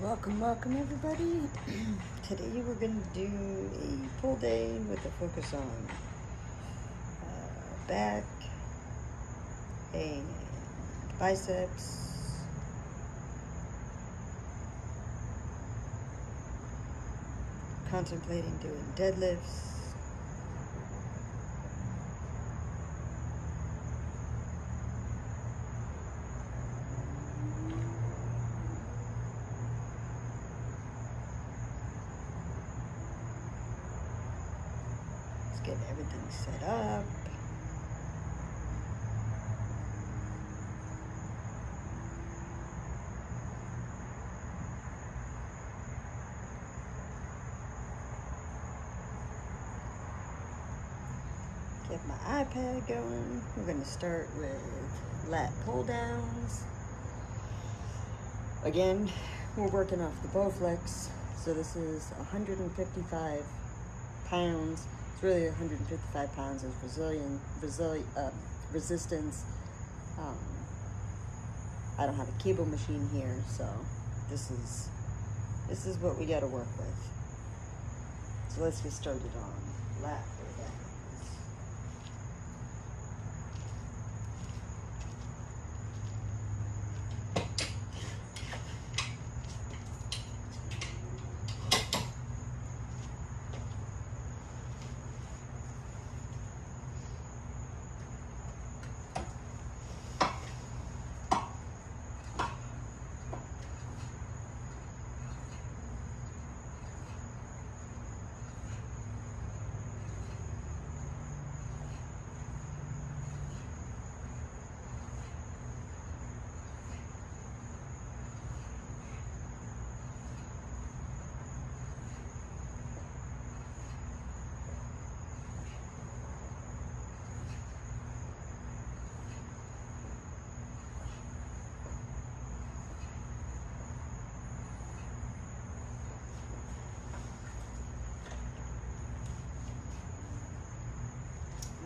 Welcome everybody. Today we're going to do a pull day with a focus on back and biceps, contemplating doing deadlifts, get everything set up. Get my iPad going. We're going to start with lat pull downs. Again, we're working off the Bowflex. So this is 155 pounds. Really 155 pounds of resistance. I don't have a cable machine here, so this is what we got to work with. So let's get started on lat pull downs.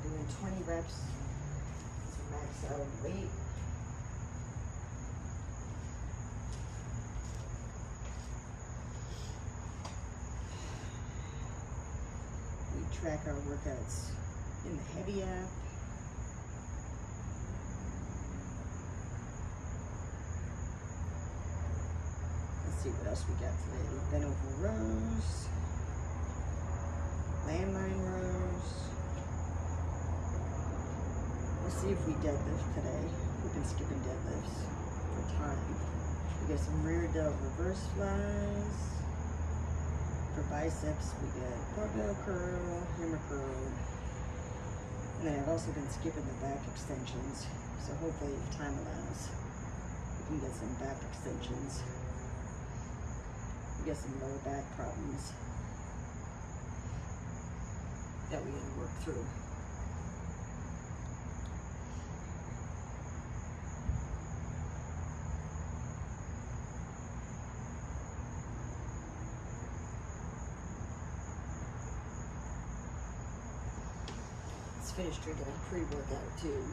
Doing 20 reps to max out weight. We track our workouts in the Heavy app. Let's see what else we got today. Bent over rows, landmine rows. Let's see if we deadlift today. We've been skipping deadlifts for time. We got some rear delt reverse flies. For biceps, we got barbell curl, hammer curl. And then I've also been skipping the back extensions. So hopefully, if time allows, we can get some back extensions. We got some lower back problems that we gotta work through. Finished drinking a pre-workout too.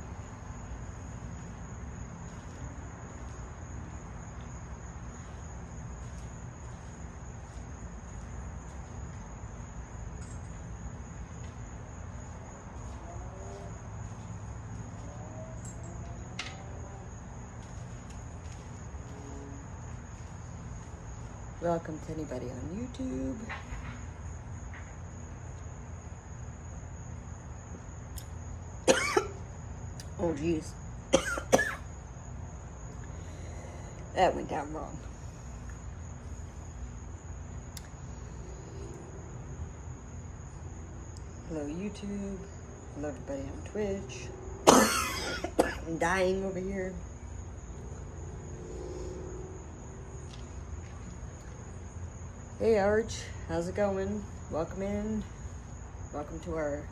Welcome to anybody on YouTube. Oh geez. That went down wrong. Hello YouTube. Hello everybody on Twitch. I'm dying over here. Hey Arch, how's it going? Welcome in. Welcome to our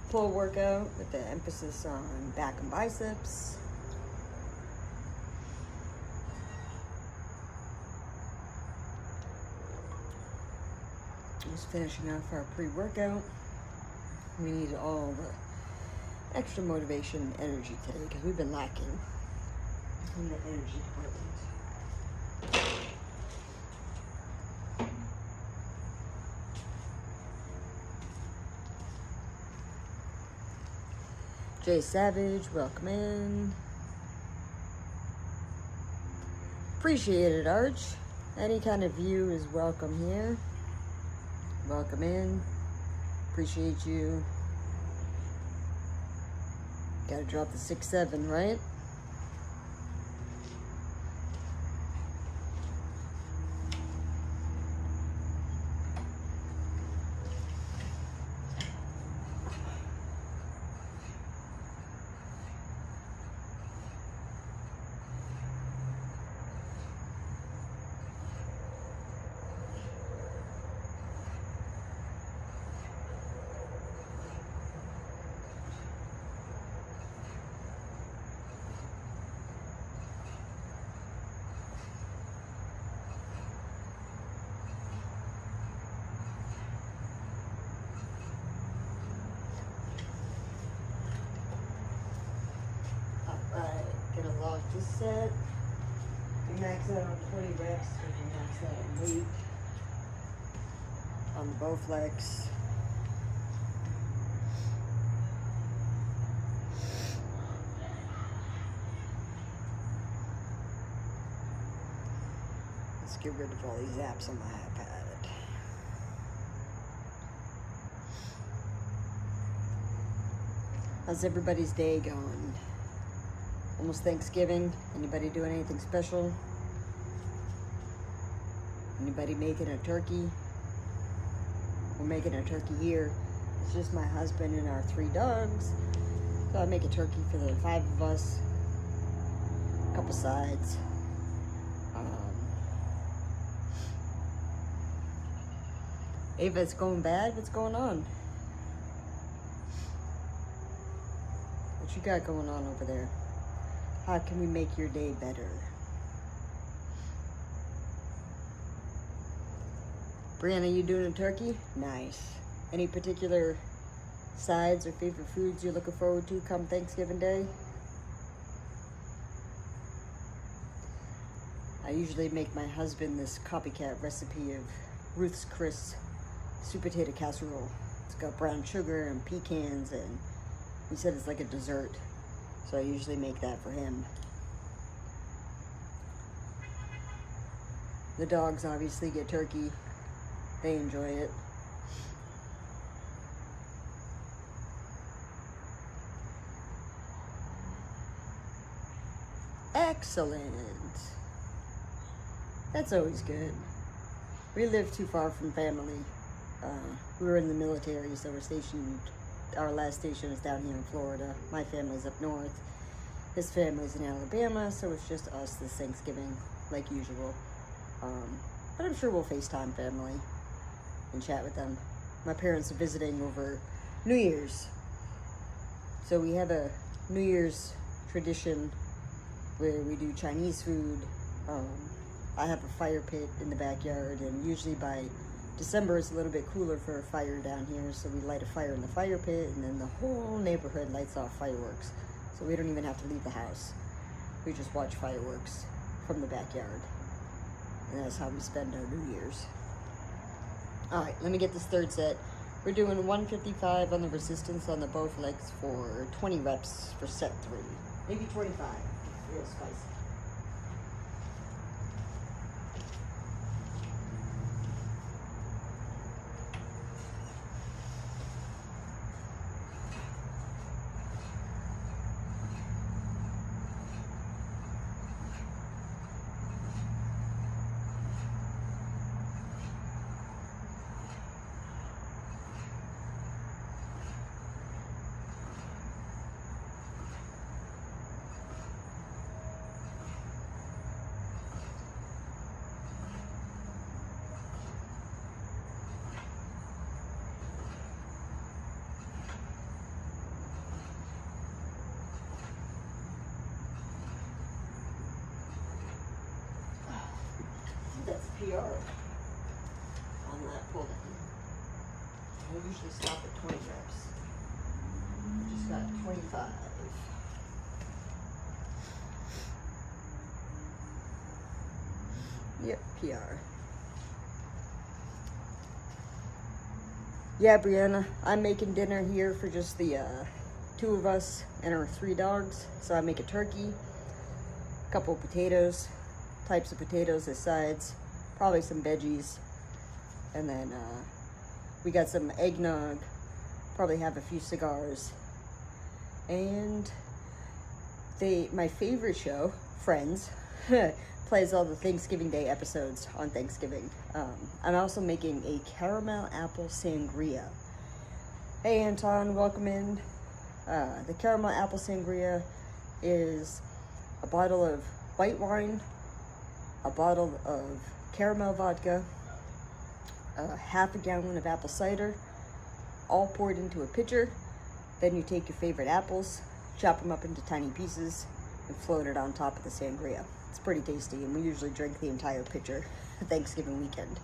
pull workout with the emphasis on back and biceps. Just finishing off our pre-workout. We need all the extra motivation and energy today because we've been lacking in the energy department. Jay Savage, welcome in. Appreciate it, Arch. Any kind of view is welcome here. Welcome in. Appreciate you. Gotta drop the 6-7, right? Gonna lock this set. We max out on 20 reps. We can max out on weight. On the Bowflex. Let's get rid of all these apps on my iPad. How's everybody's day going? Almost Thanksgiving. Anybody doing anything special? Anybody making a turkey? We're making a turkey here. It's just my husband and our 3 dogs. So I make a turkey for the 5 of us. A couple sides. Ava, it's going bad? What's going on? What you got going on over there? How can we make your day better? Brianna, you doing a turkey? Nice. Any particular sides or favorite foods you're looking forward to come Thanksgiving Day? I usually make my husband this copycat recipe of Ruth's Chris sweet potato casserole. It's got brown sugar and pecans, and he said it's like a dessert. So I usually make that for him. The dogs obviously get turkey. They enjoy it. Excellent. That's always good. We live too far from family. We were in the military, so we're stationed. Our last station is down here in Florida. My family's up north. His family's in Alabama, so it's just us this Thanksgiving, like usual. But I'm sure we'll FaceTime family and chat with them. My parents are visiting over New Year's. So we have a New Year's tradition where we do Chinese food. I have a fire pit in the backyard, and usually by December it's a little bit cooler for a fire down here, so we light a fire in the fire pit, and then the whole neighborhood lights off fireworks. So we don't even have to leave the house. We just watch fireworks from the backyard. And that's how we spend our New Year's. All right, let me get this third set. We're doing 155 on the resistance on the both legs for 20 reps for set 3. Maybe 25, real spicy. That's PR on that pull down. I usually stop at 20 reps. I just got 25. Yep, PR. Yeah, Brianna, I'm making dinner here for just the 2 of us and our 3 dogs. So I make a turkey, a couple of potatoes, types of potatoes as sides, probably some veggies, and then we got some eggnog, probably have a few cigars, and my favorite show, Friends, plays all the Thanksgiving Day episodes on Thanksgiving. I'm also making a caramel apple sangria. Hey Anton, welcome in. The caramel apple sangria is a bottle of white wine, a bottle of caramel vodka, half a gallon of apple cider, all poured into a pitcher. Then you take your favorite apples, chop them up into tiny pieces, and float it on top of the sangria. It's pretty tasty, and we usually drink the entire pitcher Thanksgiving weekend.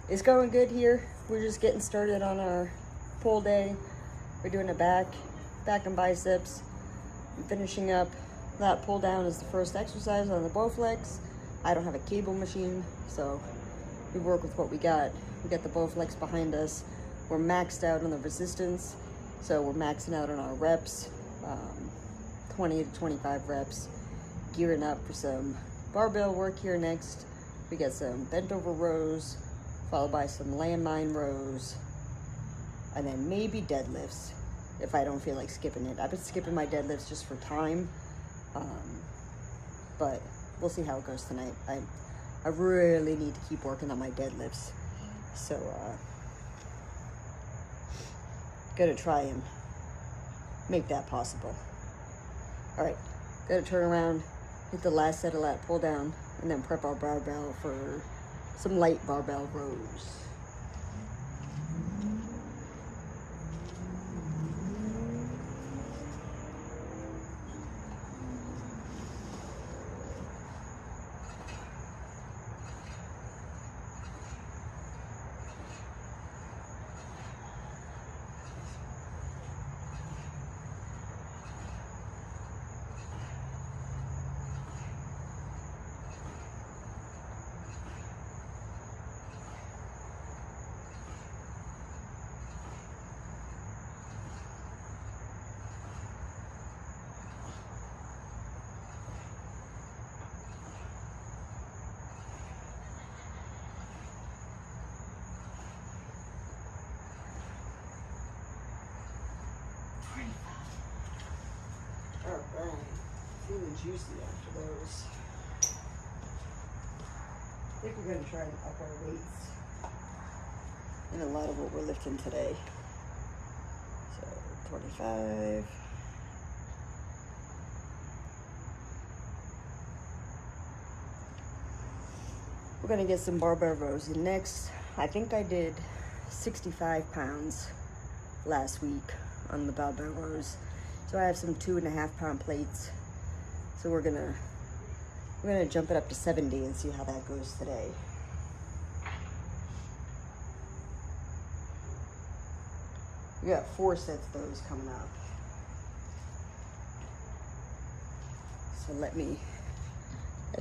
It's going good here. We're just getting started on our pull day. We're doing a back and biceps. I'm finishing up. That pull down is the first exercise on the Bowflex. I don't have a cable machine, so we work with what we got. We got the Bowflex behind us. We're maxed out on the resistance, so we're maxing out on our reps, 20 to 25 reps. Gearing up for some barbell work here next. We got some bent over rows, followed by some landmine rows, and then maybe deadlifts if I don't feel like skipping it. I've been skipping my deadlifts just for time, but we'll see how it goes tonight. I really need to keep working on my deadlifts, so gonna try and make that possible. All right, gotta turn around, hit the last set of lat pull down, and then prep our barbell for some light barbell rows. Alright, feeling juicy after those. I think we're going to try and up our weights in a lot of what we're lifting today. So 25. We're going to get some barbell rows in next. I think I did 65 pounds last week on the barbell rows. So I have some 2.5 pound plates. So we're gonna jump it up to 70 and see how that goes today. We got 4 sets of those coming up. So let me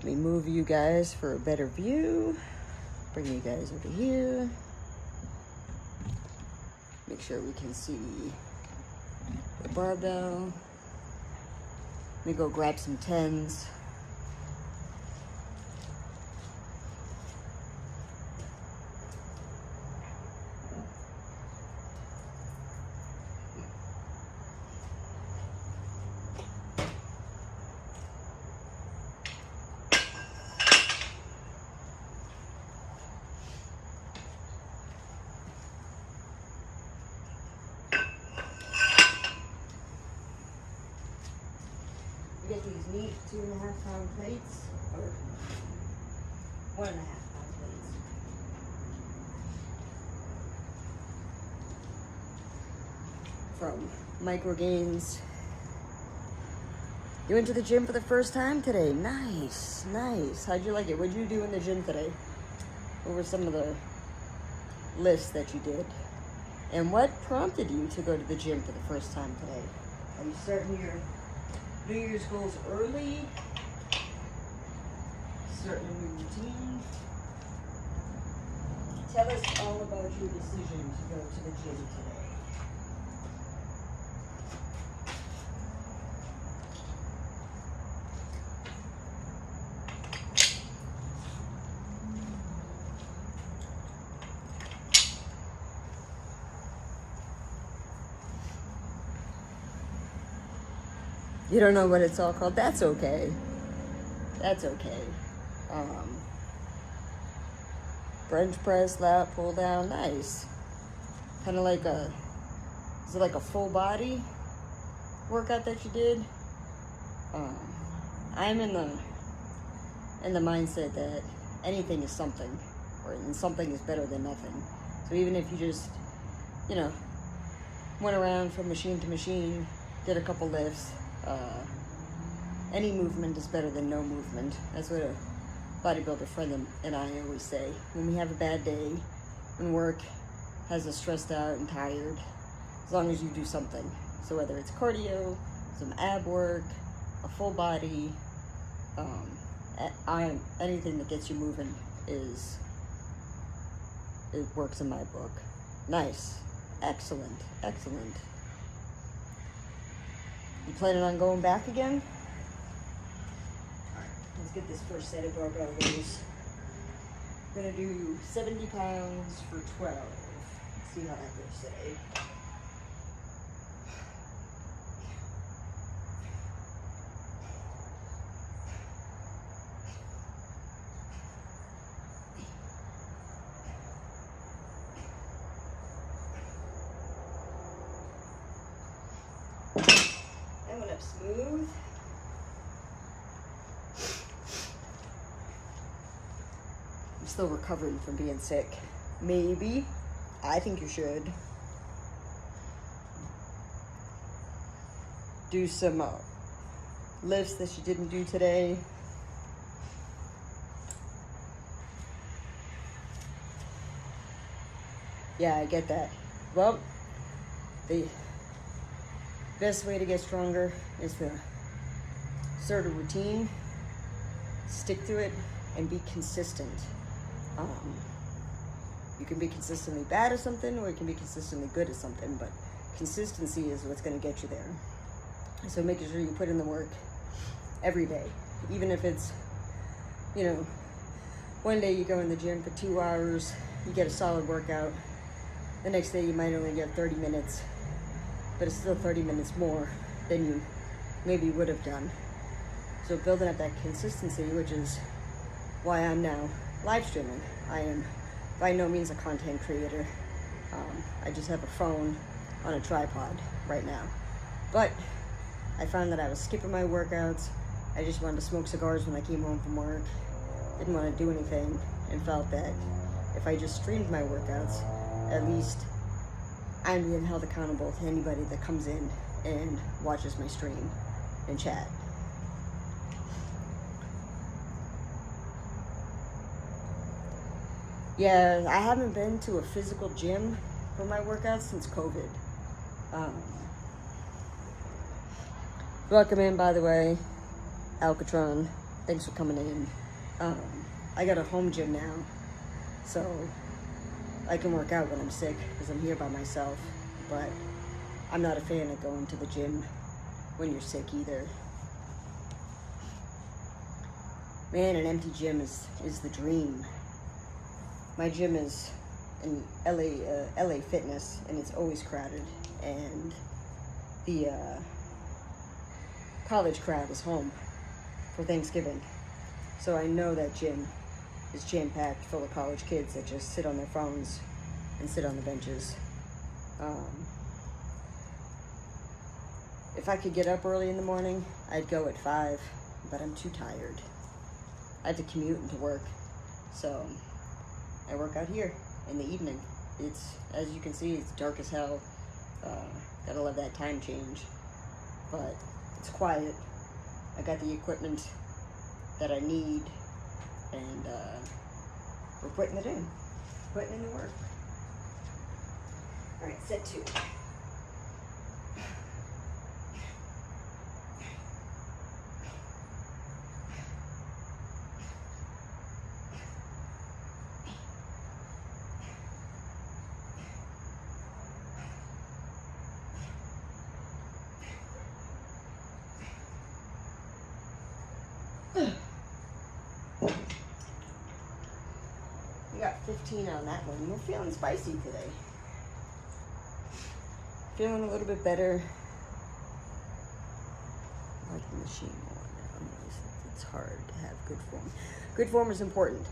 move you guys for a better view. Bring you guys over here. Make sure we can see the barbell. Let me go grab some 10s. Get these neat 2.5 pound plates, or 1.5 pound plates. From Microgains. You went to the gym for the first time today. Nice, nice. How'd you like it? What'd you do in the gym today? What were some of the lifts that you did? And what prompted you to go to the gym for the first time today? Are you starting your New Year's goals early? Starting a new routine? Tell us all about your decision to go to the gym today. You don't know what it's all called? That's okay. That's okay. Bench press, lat pull down, nice. Kind of like is it like a full body workout that you did? I'm in the mindset that anything is something, and something is better than nothing. So even if you just, you know, went around from machine to machine, did a couple lifts, any movement is better than no movement. That's what a bodybuilder friend and I always say. When we have a bad day, when work has us stressed out and tired, as long as you do something. So whether it's cardio, some ab work, a full body, anything that gets you moving it works in my book. Nice. Excellent. Excellent. You planning on going back again? Alright, let's get this first set of barbell rows. We're gonna do 70 pounds for 12. Let's see how that goes today. That went up smooth. I'm still recovering from being sick. Maybe. I think you should. Do some lifts that you didn't do today. Yeah, I get that. Well, the best way to get stronger is to start a routine, stick to it, and be consistent. You can be consistently bad at something, or you can be consistently good at something, but consistency is what's going to get you there. So making sure you put in the work every day, even if it's, you know, one day you go in the gym for 2 hours, you get a solid workout. The next day you might only get 30 minutes, but it's still 30 minutes more than you maybe would have done. So building up that consistency, which is why I'm now live streaming. I am by no means a content creator. I just have a phone on a tripod right now. But I found that I was skipping my workouts. I just wanted to smoke cigars when I came home from work. Didn't want to do anything, and felt that if I just streamed my workouts, at least I'm being held accountable to anybody that comes in and watches my stream and chat. Yeah, I haven't been to a physical gym for my workouts since COVID. Welcome in, by the way, Alcatron. Thanks for coming in. I got a home gym now, so I can work out when I'm sick because I'm here by myself. But I'm not a fan of going to the gym when you're sick either. Man, an empty gym is the dream. My gym is in LA Fitness, and it's always crowded. And the college crowd is home for Thanksgiving. So I know that gym is jam-packed full of college kids that just sit on their phones and sit on the benches. If I could get up early in the morning, I'd go at 5, but I'm too tired. I have to commute into work, so I work out here in the evening. It's, as you can see, it's dark as hell. Gotta love that time change, but it's quiet. I got the equipment that I need, and we're putting it in, putting in the work. All right, set 2. We got 15 on that one. We're feeling spicy today. Feeling a little bit better. machine on. It's hard to have good form. Good form is important.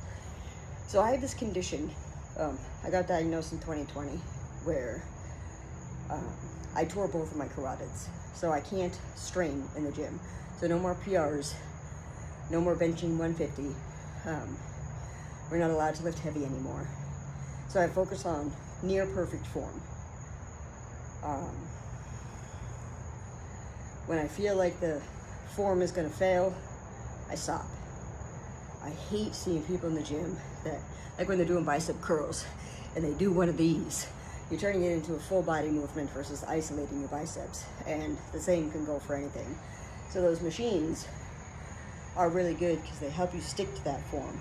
So I have this condition. I got diagnosed in 2020 where I tore both of my carotids. So I can't strain in the gym. So no more PRs, no more benching 150. We're not allowed to lift heavy anymore. So I focus on near perfect form. When I feel like the form is gonna fail, I stop. I hate seeing people in the gym that, like when they're doing bicep curls and they do one of these, you're turning it into a full body movement versus isolating your biceps. And the same can go for anything. So those machines are really good because they help you stick to that form.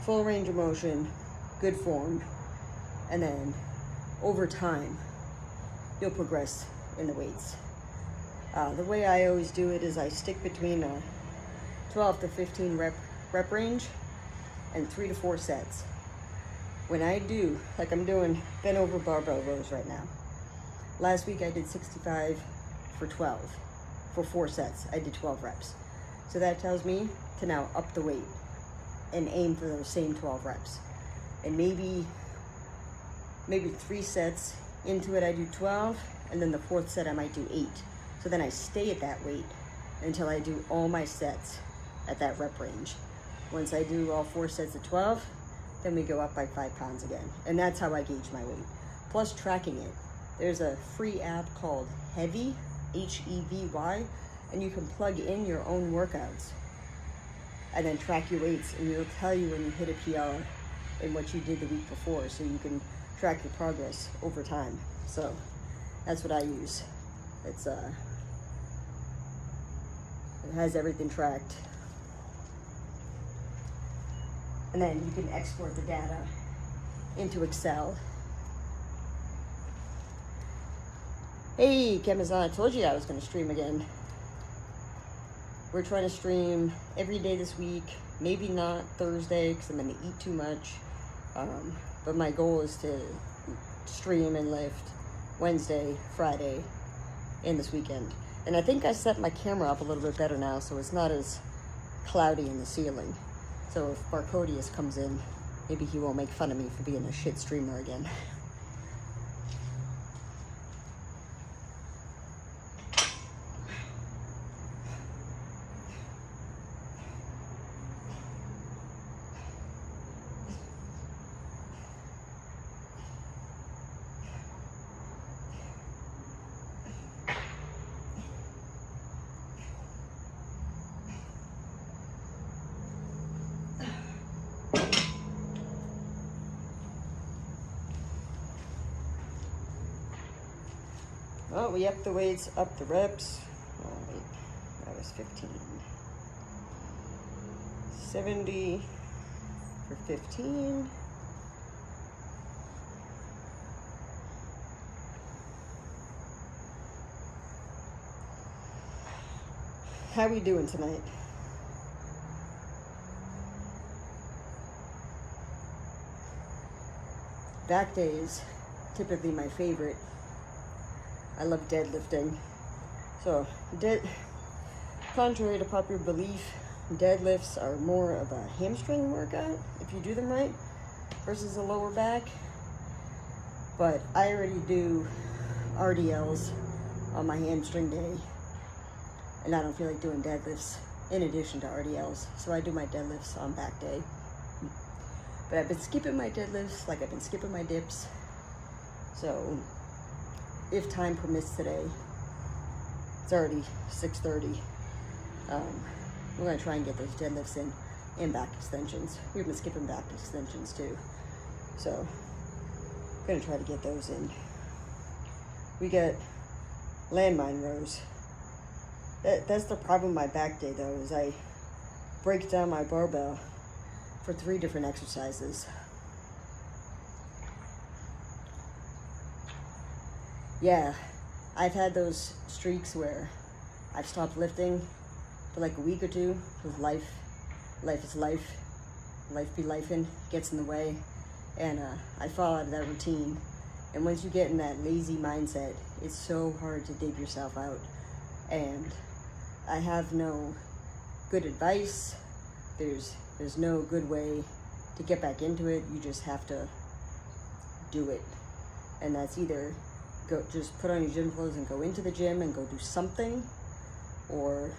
Full range of motion, good form, and then over time, you'll progress in the weights. The way I always do it is I stick between a 12 to 15 rep range and 3 to 4 sets. When I do, like I'm doing bent over barbell rows right now. Last week I did 65 for 12, for 4 sets. I did 12 reps. So that tells me to now up the weight and aim for those same 12 reps. And maybe 3 sets into it I do 12, and then the 4th set I might do 8. So then I stay at that weight until I do all my sets at that rep range. Once I do all 4 sets of 12, then we go up by 5 pounds again. And that's how I gauge my weight. Plus tracking it. There's a free app called Heavy, H-E-V-Y, and you can plug in your own workouts and then track your weights, and it'll tell you when you hit a PR and what you did the week before, so you can track your progress over time. So that's what I use. It has everything tracked. And then you can export the data into Excel. Hey, Kemazan, I told you I was gonna stream again. We're trying to stream every day this week, maybe not Thursday because I'm gonna eat too much. But my goal is to stream and lift Wednesday, Friday, and this weekend. And I think I set my camera up a little bit better now, so it's not as cloudy in the ceiling. So if Barcodius comes in, maybe he won't make fun of me for being a shit streamer again. Well, we upped the weights, up the reps. Oh, wait, that was 15. 70 for 15. How we doing tonight? Back day is typically my favorite. I love deadlifting. So, contrary to popular belief, deadlifts are more of a hamstring workout if you do them right versus a lower back. But I already do RDLs on my hamstring day, and I don't feel like doing deadlifts in addition to RDLs. So I do my deadlifts on back day. But I've been skipping my deadlifts like I've been skipping my dips. So if time permits today, it's already 6:30. We're gonna try and get those deadlifts in and back extensions. We've been skipping back extensions too. So I'm gonna try to get those in. We get landmine rows. That's the problem with my back day though, is I break down my barbell for 3 different exercises. Yeah, I've had those streaks where I've stopped lifting for like a week or two with life is life be lifing, gets in the way, and I fall out of that routine, And once you get in that lazy mindset, it's so hard to dig yourself out. And I have no good advice. There's no good way to get back into it. You just have to do it. And that's either just put on your gym clothes and go into the gym and go do something, or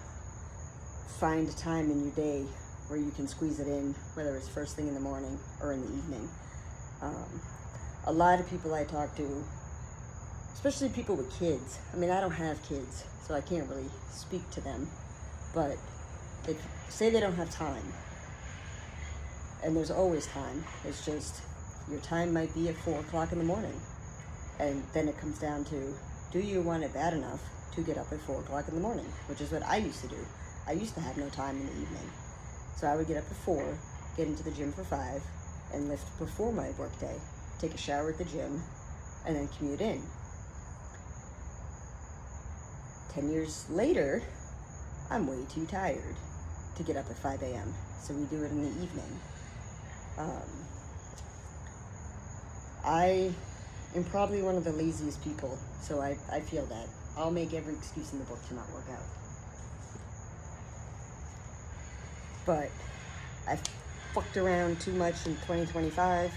find a time in your day where you can squeeze it in, whether it's first thing in the morning or in the evening. A lot of people I talk to, especially people with kids, I mean, I don't have kids, so I can't really speak to them, but they say they don't have time. And there's always time. It's just your time might be at 4 o'clock in the morning. And then it comes down to, do you want it bad enough to get up at 4 o'clock in the morning? Which is what I used to do. I used to have no time in the evening. So I would get up at 4, get into the gym for 5, and lift before my work day, take a shower at the gym, and then commute in. 10 years later, I'm way too tired to get up at 5 a.m. So we do it in the evening. I am probably one of the laziest people, so I feel that. I'll make every excuse in the book to not work out. But I fucked around too much in 2025.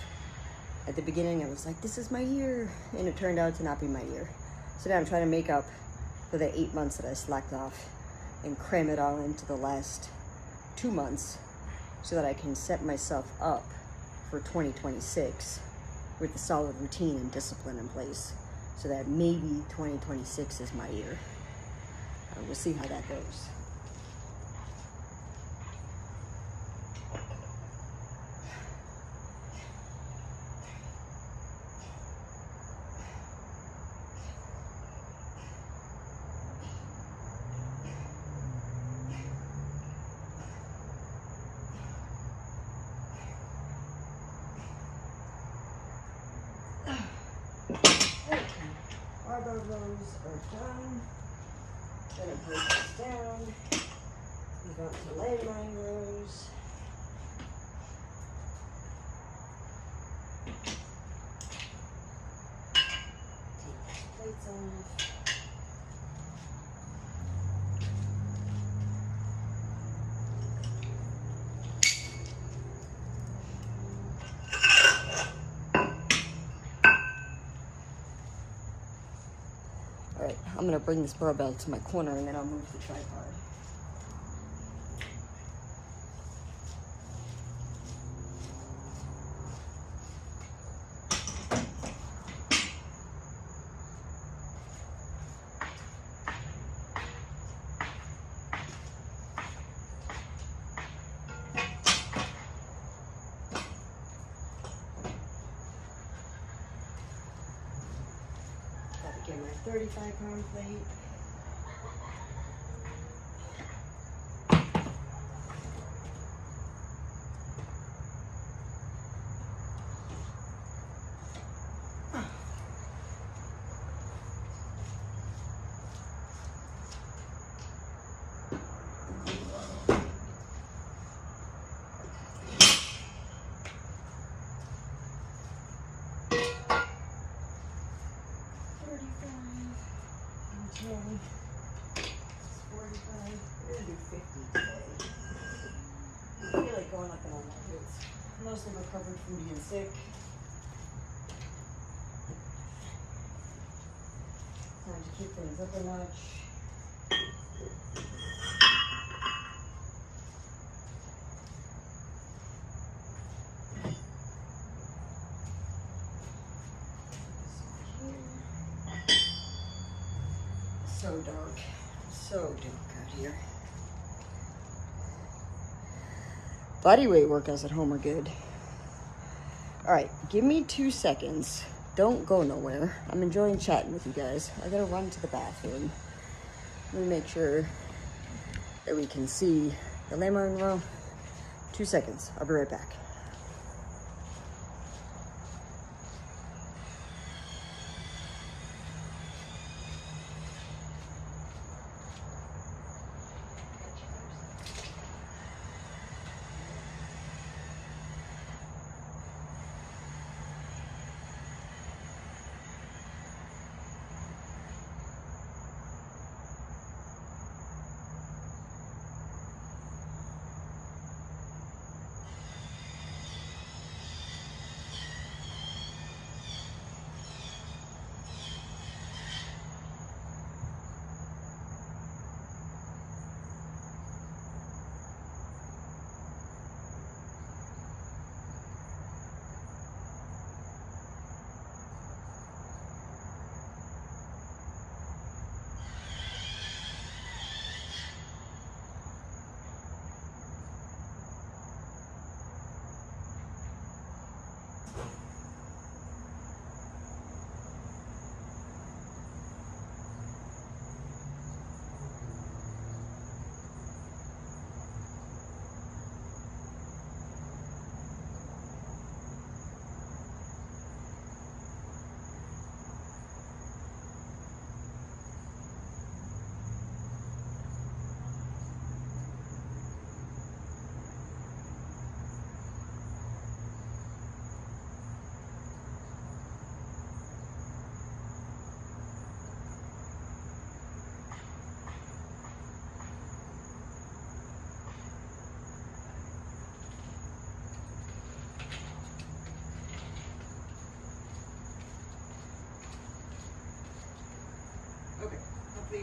At the beginning, I was like, this is my year. And it turned out to not be my year. So now I'm trying to make up for the 8 months that I slacked off and cram it all into the last 2 months so that I can set myself up for 2026 with a solid routine and discipline in place, so that maybe 2026 is my year. We'll see how that goes. Barbell rows are done. Gonna break this down. Move on to leg line rows. Take these plates off. Alright, I'm gonna bring this barbell to my corner and then I'll move the tripod. Get my 35-pound plate. It's 45. We're gonna do 50 today. I feel like going up and on my hits. Mostly recovered from being sick. Time to keep things up a notch. So dark. So dark out here. Bodyweight workouts at home are good. Alright, give me 2 seconds. Don't go nowhere. I'm enjoying chatting with you guys. I gotta run to the bathroom. Let me make sure that we can see the layman row. 2 seconds. I'll be right back.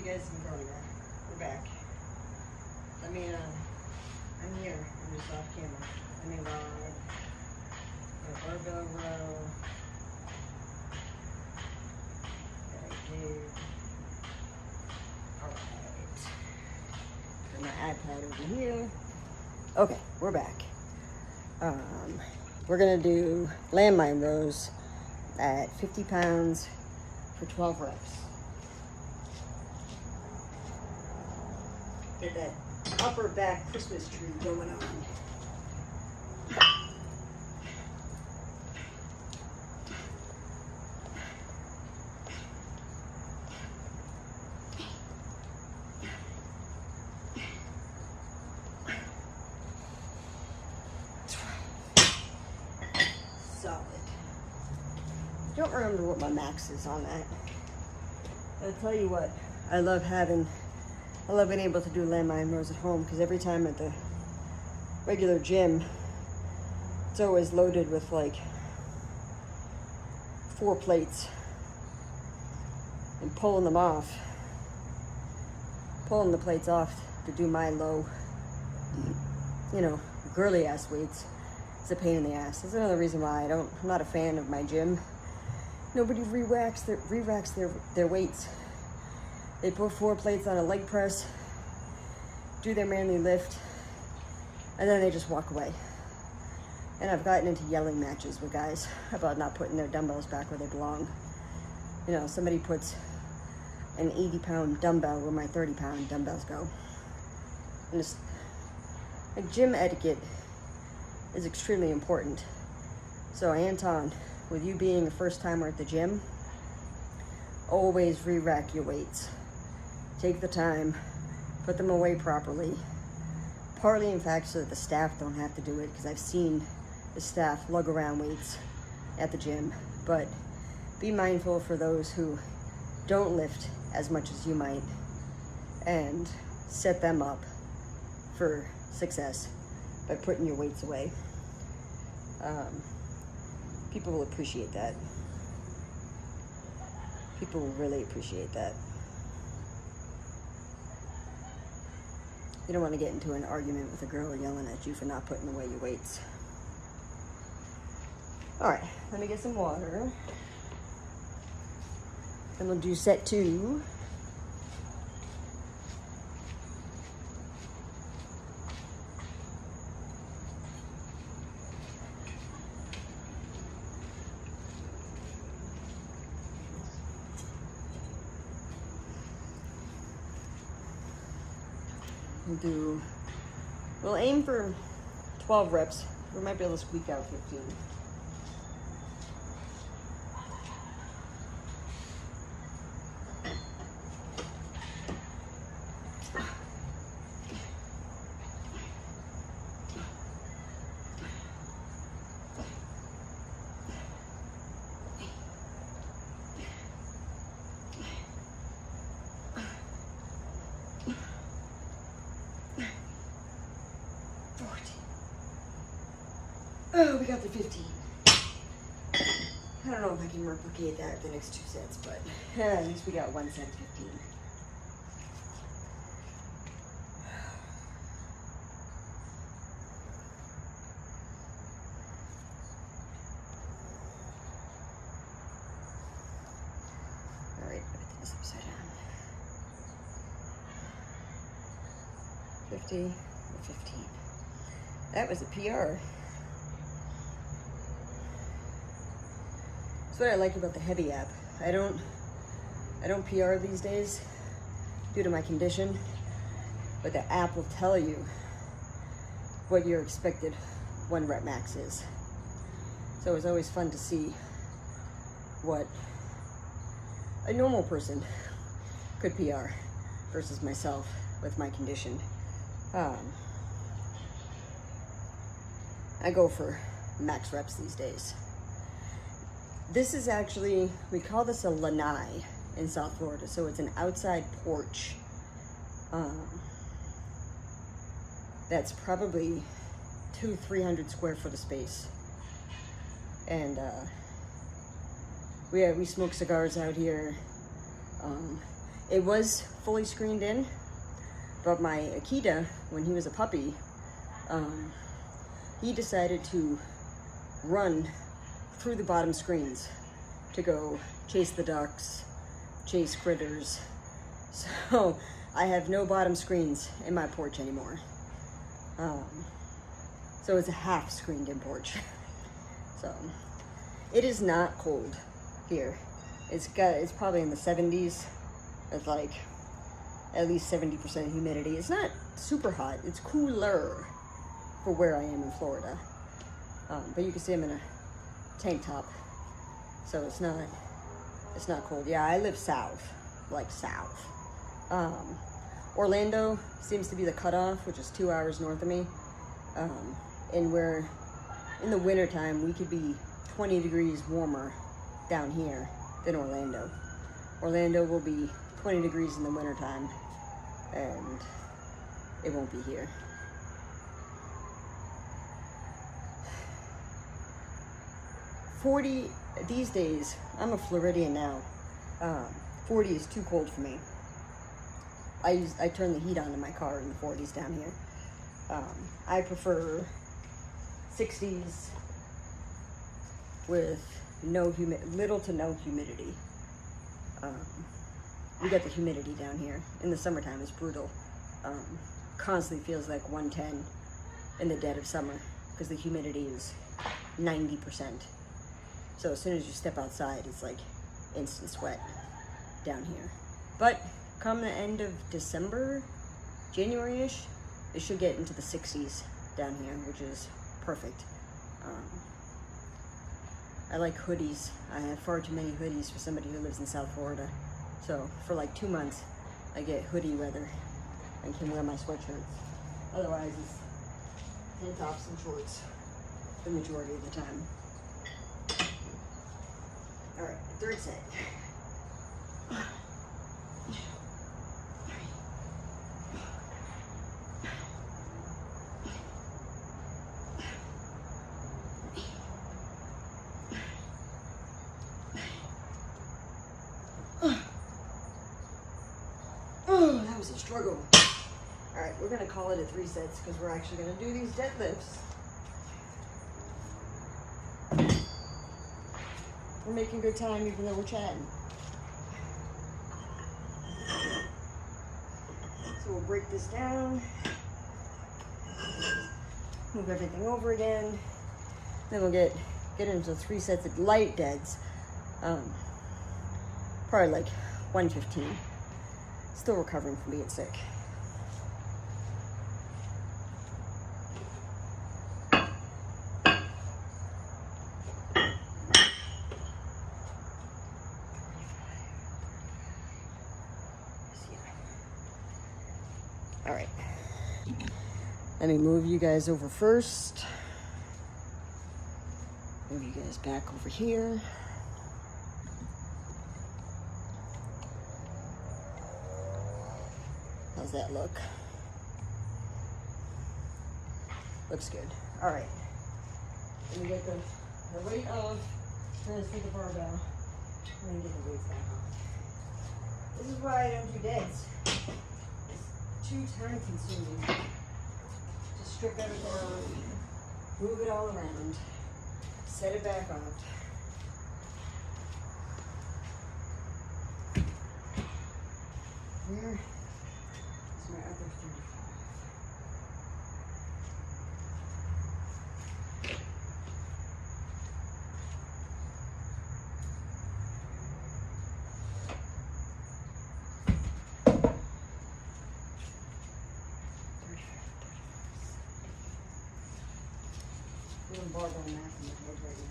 you guys some corner. We're back. I'm here. I'm just off camera. Let me log. My barbell row. That I did. Alright. Put my iPad over here. Okay, we're back. We're gonna do landmine rows at 50 pounds for 12 reps. Get that upper back Christmas tree going on. Solid. Don't remember what my max is on that. I'll tell you what, I love being able to do landmine rows at home because every time at the regular gym, it's always loaded with like 4 plates and pulling the plates off to do my low, girly ass weights. It's a pain in the ass. That's another reason why I'm not a fan of my gym. Nobody re-racks their weights. They put 4 plates on a leg press, do their manly lift, and then they just walk away. And I've gotten into yelling matches with guys about not putting their dumbbells back where they belong. Somebody puts an 80-pound dumbbell where my 30-pound dumbbells go. And it's like gym etiquette is extremely important. So Anton, with you being a first timer at the gym, always re-rack your weights. Take the time, put them away properly. Partly, in fact, so that the staff don't have to do it, because I've seen the staff lug around weights at the gym. But be mindful for those who don't lift as much as you might, and set them up for success by putting your weights away. People will appreciate that. People will really appreciate that. You don't want to get into an argument with a girl yelling at you for not putting away your weights. All right, let me get some water. Then we'll do set 2. We'll aim for 12 reps. We might be able to squeak out 15. Oh, we got the 15. I don't know if I can replicate that the next 2 sets, but at least we got 1 set 15. All right, put this upside down. 50 or 15. That was a PR. That's what I like about the Heavy app. I don't PR these days due to my condition, but the app will tell you what your expected 1 rep max is. So it's always fun to see what a normal person could PR versus myself with my condition. I go for max reps these days. This is actually, we call this a lanai in South Florida. So it's an outside porch that's probably 200-300 square foot of space. And we smoke cigars out here. it was fully screened in, but my Akita, when he was a puppy, he decided to run through the bottom screens to go chase the ducks, chase critters. So I have no bottom screens in my porch anymore. So it's a half screened in porch. So it is not cold here. It's probably in the 70s. It's like at least 70% humidity. It's not super hot. It's cooler for where I am in Florida. But you can see I'm in a tank top, so it's not cold. Yeah, I live south, like south. Orlando seems to be the cutoff, which is 2 hours north of me. And we're in the wintertime, we could be 20 degrees warmer down here than Orlando. Orlando will be 20 degrees in the wintertime, and it won't be here. These days, I'm a Floridian now. 40 is too cold for me. I turn the heat on in my car in the 40s down here. I prefer 60s with little to no humidity. We got the humidity down here. In the summertime, it's brutal. Constantly feels like 110 in the dead of summer because the humidity is 90%. So as soon as you step outside, it's like instant sweat down here. But come the end of December, January-ish, it should get into the 60s down here, which is perfect. I like hoodies. I have far too many hoodies for somebody who lives in South Florida. So for like 2 months, I get hoodie weather and can wear my sweatshirts. Otherwise, it's tank tops and shorts the majority of the time. All right, third set. Oh, that was a struggle. All right, we're gonna call it a 3 sets because we're actually gonna do these deadlifts. We're making good time even though we're chatting. So we'll break this down, move everything over again. Then we'll get into 3 sets of light deads. Probably like 115. Still recovering from being sick. All right. Let me move you guys over first. Move you guys back over here. How's that look? Looks good. All right. Let me get the weight off. Trying to see the barbell. Let me get the weights back on. This is why I don't do deads. It's too time consuming to strip everything off, move it all around, set it back on. Here. My other 35. Doing barbell math in my head right now.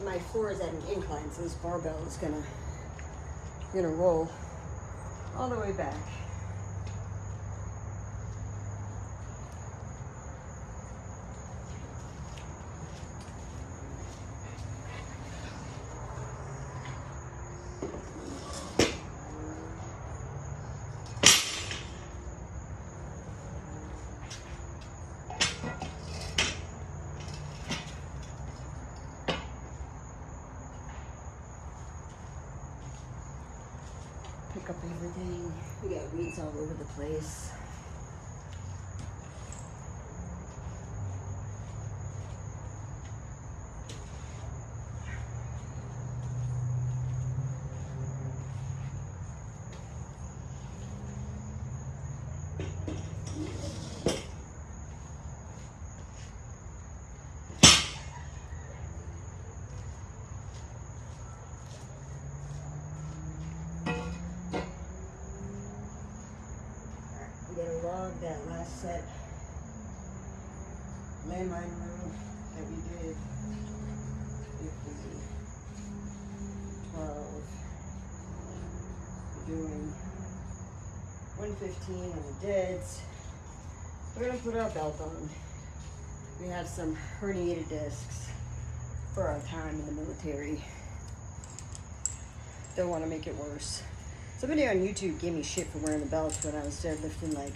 My floor is at an incline, so this barbell is gonna roll all the way back. pick up everything. We got weeds all over the place. We gotta log that last set landmine rule that we did. 50, 12. We're doing 115 on the deads. We're gonna put our belt on. We have some herniated discs for our time in the military. Don't want to make it worse. Somebody on YouTube gave me shit for wearing the belt when I was deadlifting like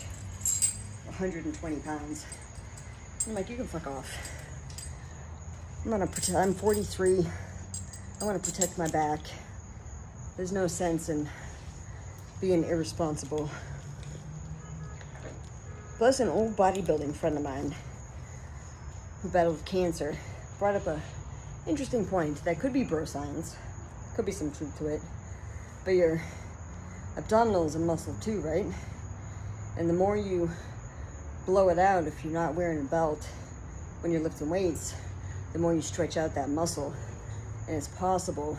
120 pounds. I'm like, you can fuck off. I'm 43. I want to protect my back. There's no sense in being irresponsible. Plus, an old bodybuilding friend of mine who battled cancer brought up a interesting point that could be bro science. Could be some truth to it. But your abdominal is a muscle too, right? And the more you blow it out, if you're not wearing a belt when you're lifting weights, the more you stretch out that muscle. And it's possible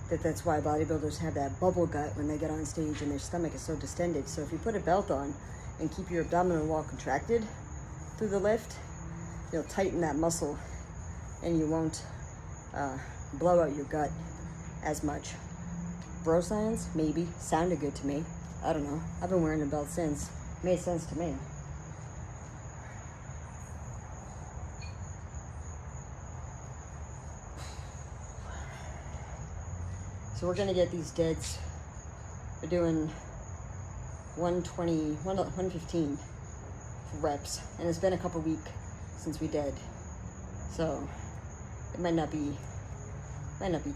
that that's why bodybuilders have that bubble gut when they get on stage and their stomach is so distended. So if you put a belt on and keep your abdominal wall contracted through the lift, you'll tighten that muscle and you won't blow out your gut as much. Bro science? Maybe. Sounded good to me. I don't know. I've been wearing a belt since. Made sense to me. So we're gonna get these deads. We're doing 115 reps. And it's been a couple weeks since we did. So it might not be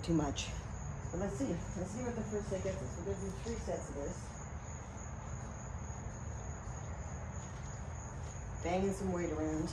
too much. But let's see what the first set gets us. We're gonna do 3 sets of this. Banging some weight around.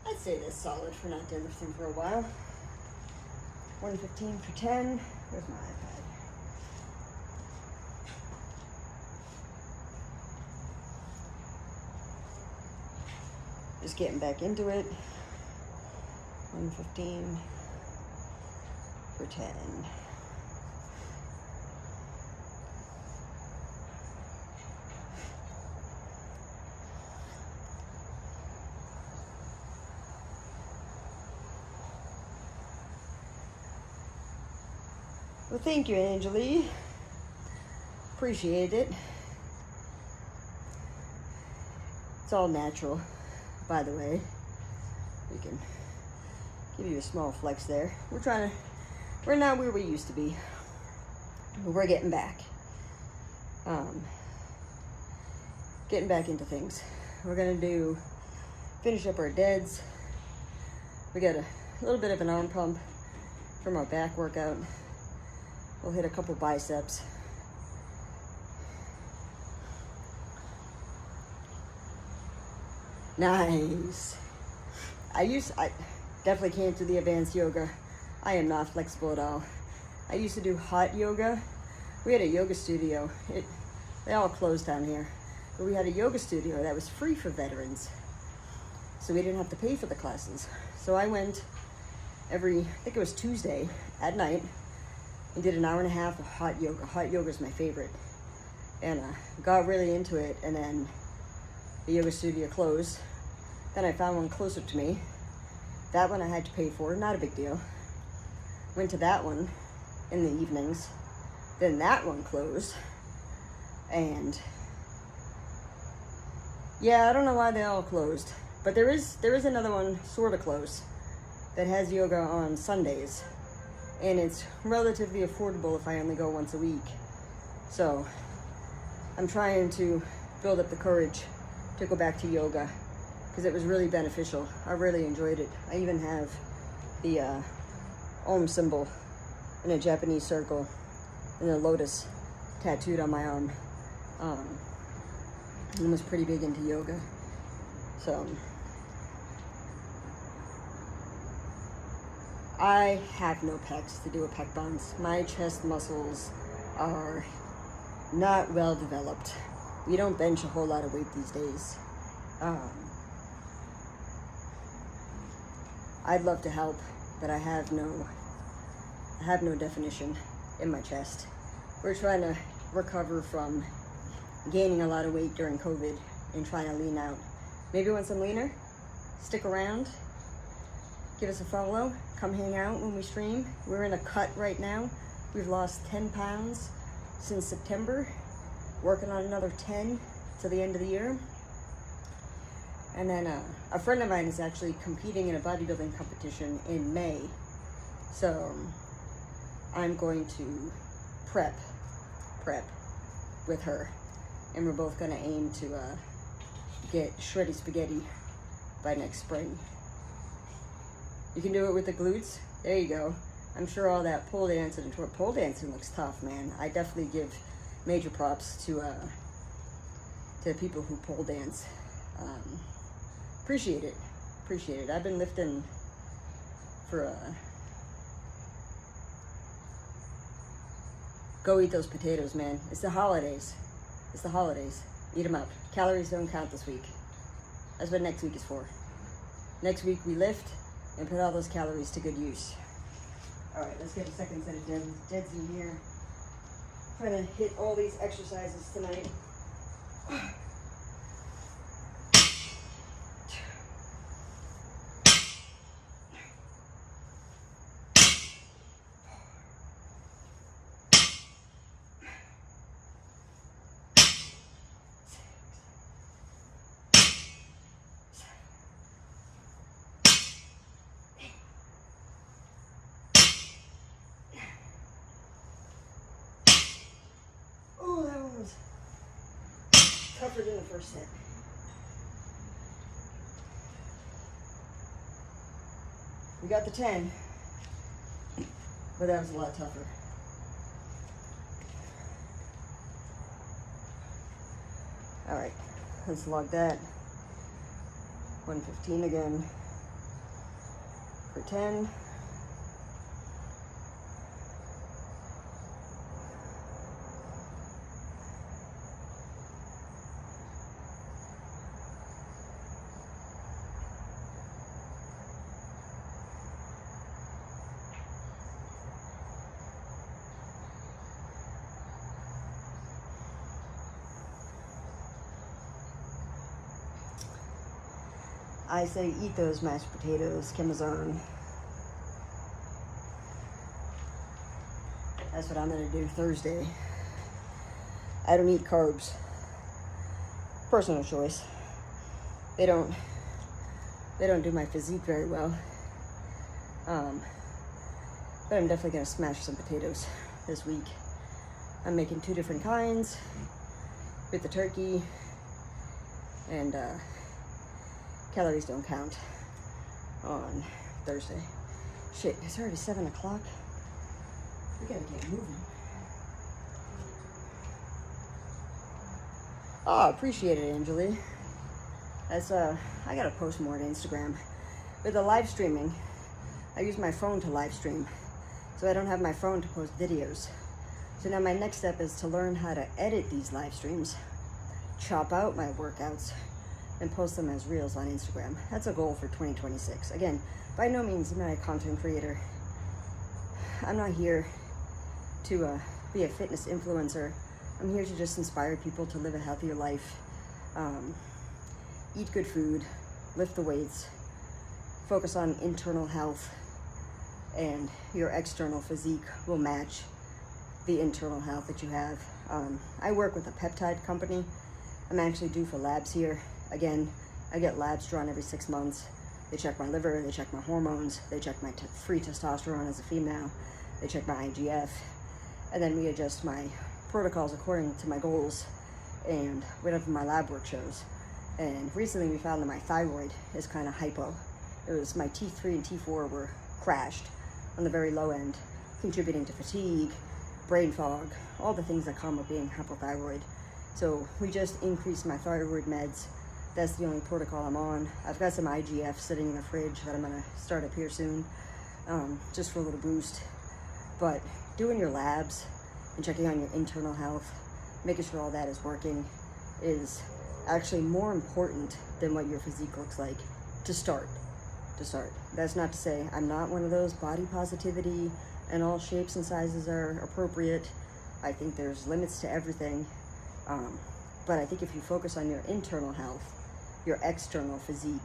I'd say that's solid for not deadlifting for a while. 115 for 10. Where's my iPad? Just getting back into it. 115 for 10. Well, thank you, Angelie. Appreciate it. It's all natural, by the way. We can give you a small flex there. We're not where we used to be, but we're getting back. Getting back into things. We're gonna finish up our deads. We got a little bit of an arm pump from our back workout. We'll hit a couple biceps. Nice. I definitely can't do the advanced yoga. I am not flexible at all. I used to do hot yoga. We had a yoga studio. They all closed down here. But we had a yoga studio that was free for veterans. So we didn't have to pay for the classes. So I went I think it was Tuesday at night, and did an hour and a half of hot yoga. Hot yoga is my favorite. And got really into it, and then the yoga studio closed. Then I found one closer to me. That one I had to pay for, not a big deal. Went to that one in the evenings. Then that one closed. And yeah, I don't know why they all closed. But there is another one sort of close that has yoga on Sundays. And it's relatively affordable if I only go once a week. So I'm trying to build up the courage to go back to yoga because it was really beneficial. I really enjoyed it. I even have the Om symbol in a Japanese circle and a lotus tattooed on my arm. I was pretty big into yoga. So I have no pecs to do a pec bounce. My chest muscles are not well developed. We don't bench a whole lot of weight these days. I'd love to help, but I have no definition in my chest. We're trying to recover from gaining a lot of weight during COVID and trying to lean out. Maybe once I'm leaner, stick around, give us a follow, come hang out when we stream. We're in a cut right now. We've lost 10 pounds since September, working on another 10 to the end of the year. And then a friend of mine is actually competing in a bodybuilding competition in May. So I'm going to prep with her. And we're both gonna aim to get shreddy spaghetti by next spring. You can do it with the glutes. There you go. I'm sure all that pole dancing looks tough, man. I definitely give major props to people who pole dance. Appreciate it. I've been lifting for go eat those potatoes, man. It's the holidays. Eat them up. Calories don't count this week. That's what next week is for. Next week we lift and put all those calories to good use. All right, let's get a second set of deads in here. Trying to hit all these exercises tonight. Tougher than the first set. We got the 10, but that was a lot tougher. All right, let's log that. 115 again for 10. I say eat those mashed potatoes, Kimazon. That's what I'm gonna do Thursday. I don't eat carbs. Personal choice. They don't do my physique very well. But I'm definitely gonna smash some potatoes this week. I'm making 2 different kinds with the turkey, and calories don't count on Thursday. Shit, it's already 7 o'clock. We gotta get moving. Oh, appreciate it, Anjali. That's I gotta post more on Instagram. With the live streaming, I use my phone to live stream, so I don't have my phone to post videos. So now my next step is to learn how to edit these live streams, chop out my workouts, and post them as reels on Instagram. That's a goal for 2026. Again, by no means am I a content creator. I'm not here to be a fitness influencer. I'm here to just inspire people to live a healthier life. eat good food, lift the weights, focus on internal health, and your external physique will match the internal health that you have. I work with a peptide company. I'm actually due for labs here. Again, I get labs drawn every 6 months. They check my liver, they check my hormones, they check my free testosterone as a female, they check my IGF, and then we adjust my protocols according to my goals and whatever my lab work shows. And recently we found that my thyroid is kind of hypo. It was my T3 and T4 were crashed on the very low end, contributing to fatigue, brain fog, all the things that come with being hypothyroid. So we just increased my thyroid meds. That's the only protocol I'm on. I've got some IGF sitting in the fridge that I'm gonna start up here soon, just for a little boost. But doing your labs and checking on your internal health, making sure all that is working, is actually more important than what your physique looks like to start. That's not to say I'm not one of those body positivity and all shapes and sizes are appropriate. I think there's limits to everything. But I think if you focus on your internal health, your external physique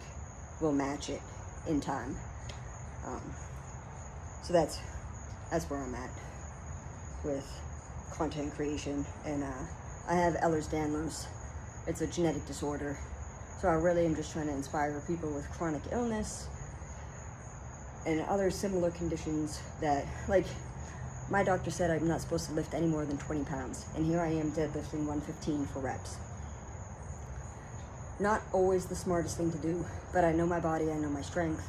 will match it in time. So that's where I'm at with content creation. And I have Ehlers-Danlos. It's a genetic disorder. So I really am just trying to inspire people with chronic illness and other similar conditions that, like, my doctor said I'm not supposed to lift any more than 20 pounds. And here I am deadlifting 115 for reps. Not always the smartest thing to do, but I know my body, I know my strength.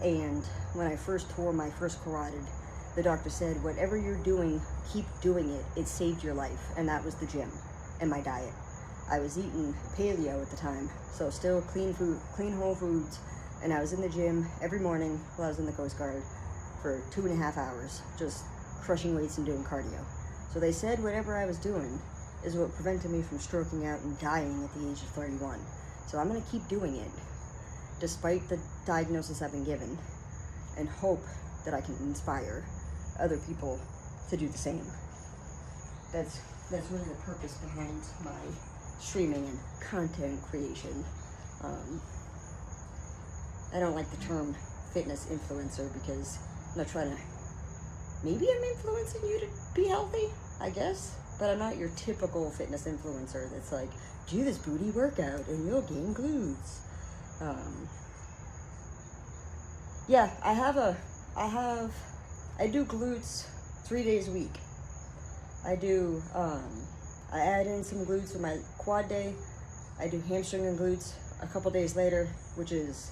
And when I first tore my first carotid, the doctor said, whatever you're doing, keep doing it. It saved your life. And that was the gym and my diet. I was eating paleo at the time, so still clean food, clean whole foods. And I was in the gym every morning while I was in the Coast Guard for 2.5 hours, just crushing weights and doing cardio. So they said whatever I was doing is what prevented me from stroking out and dying at the age of 31. So I'm gonna keep doing it, despite the diagnosis I've been given, and hope that I can inspire other people to do the same. That's really the purpose behind my streaming and content creation. I don't like the term fitness influencer because I'm not trying to, maybe I'm influencing you to be healthy, I guess, but I'm not your typical fitness influencer that's like, do this booty workout and you'll gain glutes. Yeah, I do glutes 3 days a week. I add in some glutes for my quad day. I do hamstring and glutes a couple days later, which is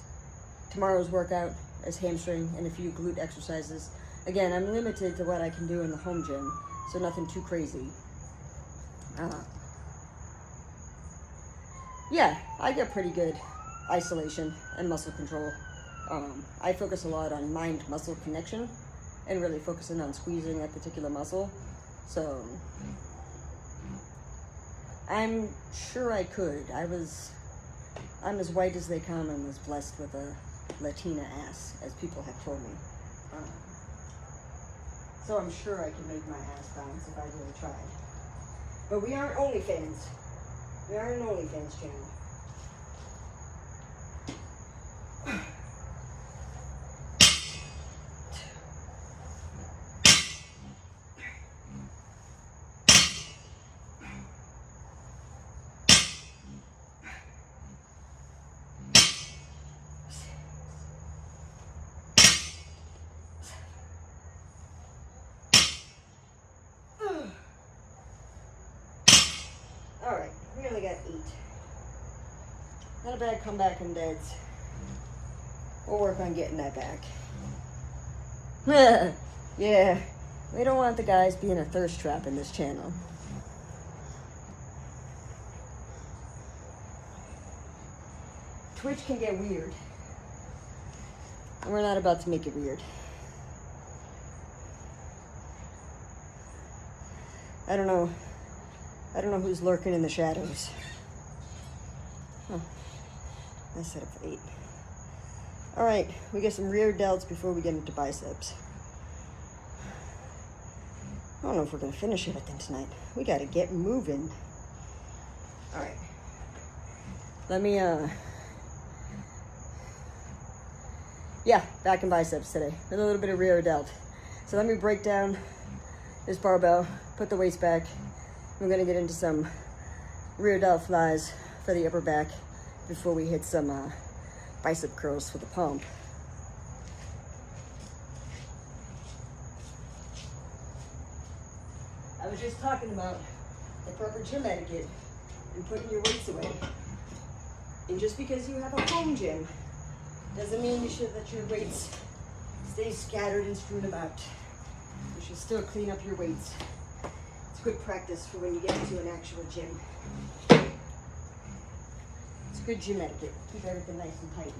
tomorrow's workout as hamstring and a few glute exercises. Again, I'm limited to what I can do in the home gym, so nothing too crazy. Yeah, I get pretty good isolation and muscle control. I focus a lot on mind-muscle connection and really focusing on squeezing that particular muscle. So I'm sure I could. I'm as white as they come and was blessed with a Latina ass, as people have told me. So I'm sure I can make my ass bounce if I really tried. But we aren't OnlyFans. We are an OnlyFans channel. Alright, we only got 8. Not a bad comeback in deads. We'll work on getting that back. Yeah, we don't want the guys being a thirst trap in this channel. Twitch can get weird. And we're not about to make it weird. I don't know who's lurking in the shadows. Huh. I set up for 8. Alright, we get some rear delts before we get into biceps. I don't know if we're gonna finish everything tonight. We gotta get moving. Alright. Let me Yeah, back and biceps today with a little bit of rear delt. So let me break down this barbell, put the weights back. We're gonna get into some rear delt flies for the upper back before we hit some bicep curls for the pump. I was just talking about the proper gym etiquette and putting your weights away. And just because you have a home gym doesn't mean you should let your weights stay scattered and strewn about. You should still clean up your weights. It's good practice for when you get into an actual gym. It's good gym etiquette. Keep everything nice and tight.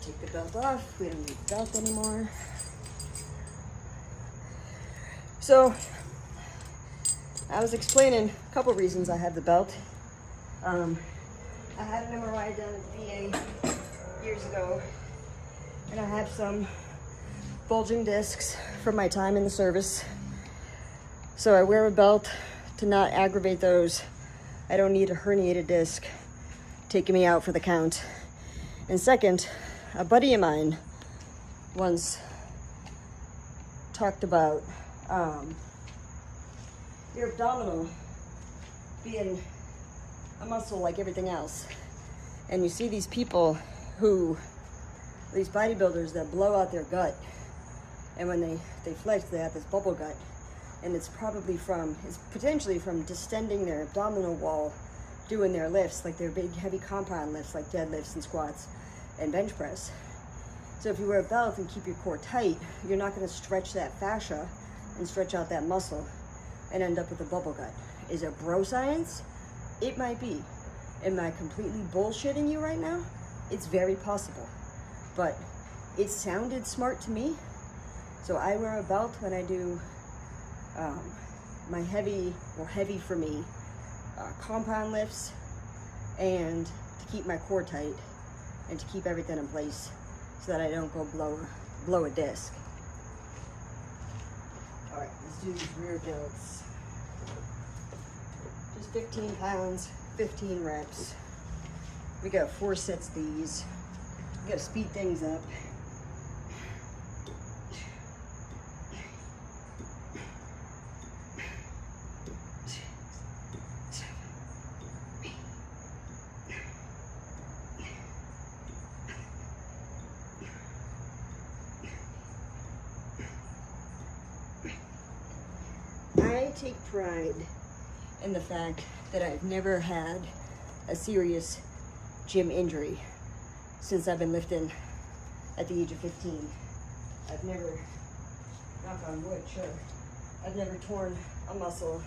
Take the belt off. We don't need the belt anymore. So, I was explaining a couple reasons I have the belt. I had an MRI done at VA years ago, and I have some bulging discs from my time in the service. So I wear a belt to not aggravate those. I don't need a herniated disc taking me out for the count. And second, a buddy of mine once talked about your abdominal being a muscle like everything else. And you see these people these bodybuilders that blow out their gut. And when they flex, they have this bubble gut. And it's potentially from distending their abdominal wall doing their lifts, like their big heavy compound lifts, like deadlifts and squats and bench press. So if you wear a belt and keep your core tight, you're not going to stretch that fascia and stretch out that muscle and end up with a bubble gut. Is it bro science? It might be. Am I completely bullshitting you right now? It's very possible. But it sounded smart to me. So I wear a belt when I do my heavy for me, compound lifts, and to keep my core tight and to keep everything in place so that I don't go blow a disc. All right, let's do these rear delts. Just 15 pounds, 15 reps. We got 4 sets of these. We gotta speed things up. I take pride in the fact that I've never had a serious gym injury since I've been lifting at the age of 15. I've never, knock on wood, sure, I've never torn a muscle.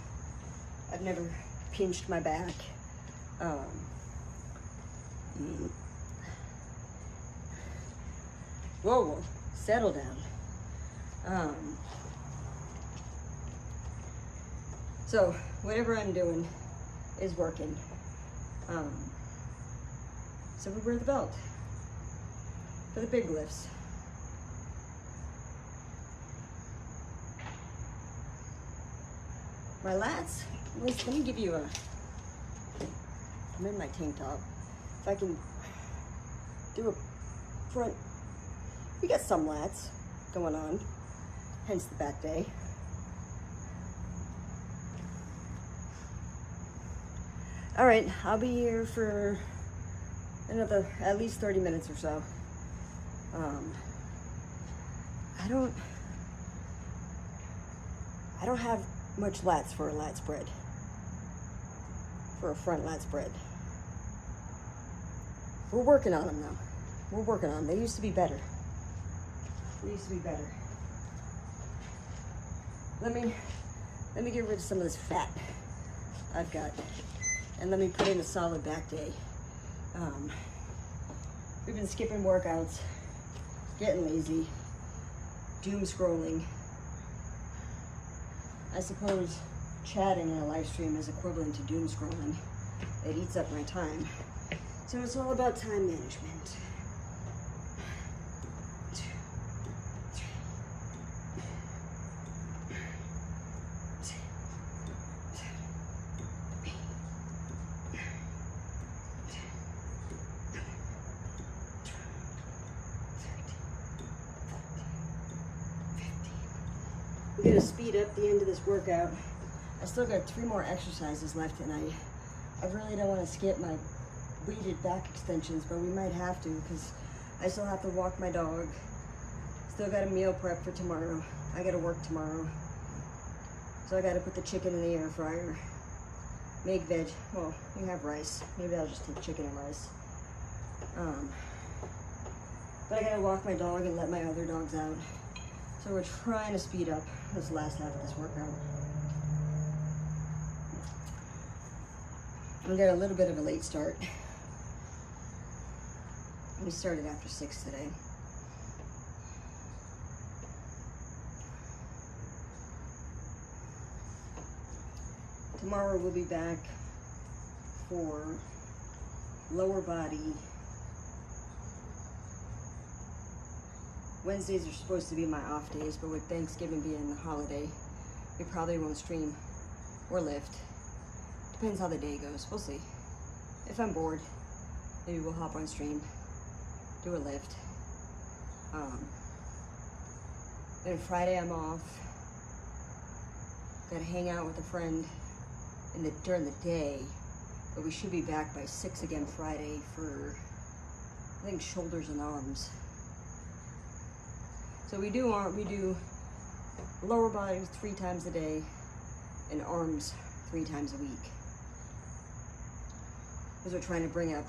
I've never pinched my back. Whoa, settle down. So whatever I'm doing is working. So we wear the belt for the big lifts. My lats, let me give you I'm in my tank top. If I can do a front, we got some lats going on, hence the back day. All right, I'll be here for another at least 30 minutes or so. I don't have much lats for a lat spread, for a front lat spread. We're working on them though. we're working on them. They used to be better. They used to be better. Let me get rid of some of this fat I've got, and let me put in a solid back day. We've been skipping workouts, getting lazy, doom scrolling. I suppose chatting in a live stream is equivalent to doom scrolling. It eats up my time. So it's all about time management. I'm gonna speed up the end of this workout. I still got 3 more exercises left, and I really don't want to skip my weighted back extensions, but we might have to because I still have to walk my dog. Still got a meal prep for tomorrow. I gotta work tomorrow. So I gotta put the chicken in the air fryer. Make veg. Well, we have rice. Maybe I'll just take chicken and rice. But I gotta walk my dog and let my other dogs out. So we're trying to speed up this last half of this workout. We got a little bit of a late start. We started after 6 today. Tomorrow we'll be back for lower body. Wednesdays are supposed to be my off days, but with Thanksgiving being the holiday, we probably won't stream or lift. Depends how the day goes. We'll see. If I'm bored, maybe we'll hop on stream, do a lift. Then Friday I'm off. Gotta hang out with a friend during the day, but we should be back by 6 again Friday for, I think, shoulders and arms. So we do lower bodies 3 times a day and arms 3 times a week. Because we're trying to bring up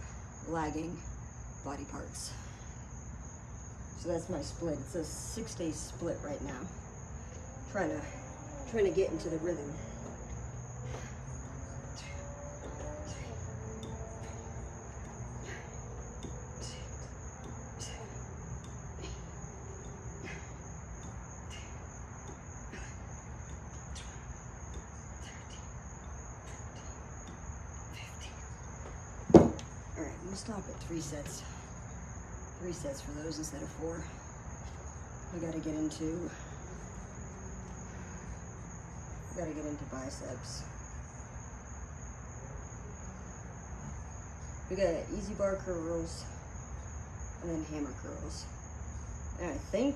lagging body parts. So that's my split. It's a 6-day split right now. Trying to get into the rhythm. We'll stop at 3 sets. 3 sets for those instead of 4. We gotta get into biceps. We got easy bar curls and then hammer curls. And I think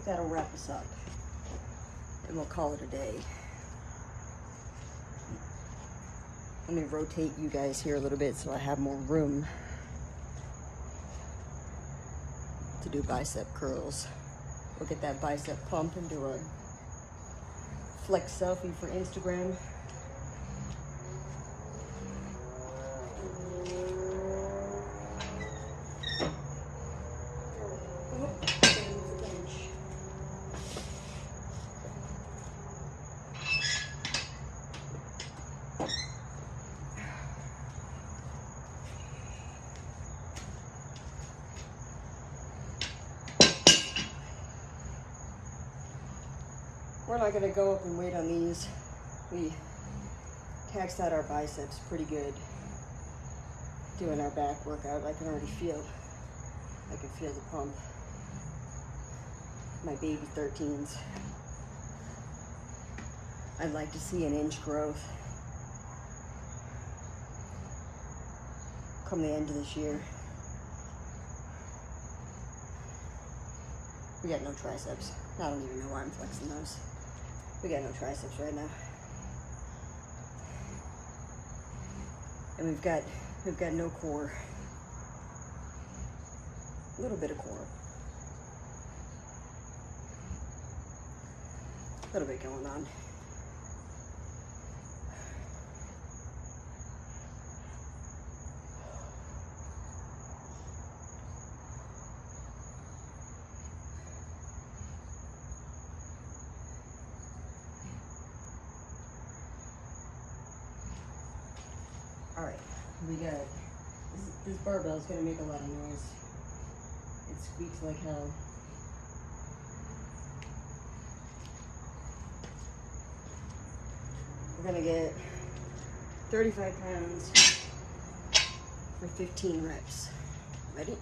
that'll wrap us up. And we'll call it a day. Let me rotate you guys here a little bit so I have more room to do bicep curls. We'll get that bicep pump and do a flex selfie for Instagram. We're not gonna go up and wait on these. We taxed out our biceps pretty good doing our back workout. I can already feel the pump. My baby 13s. I'd like to see an inch growth come the end of this year. We got no triceps. I don't even know why I'm flexing those. We got no triceps right now. And we've got no core. A little bit of core. A little bit going on. All right, we got, this barbell is gonna make a lot of noise. It squeaks like hell. We're gonna get 35 pounds for 15 reps. Ready?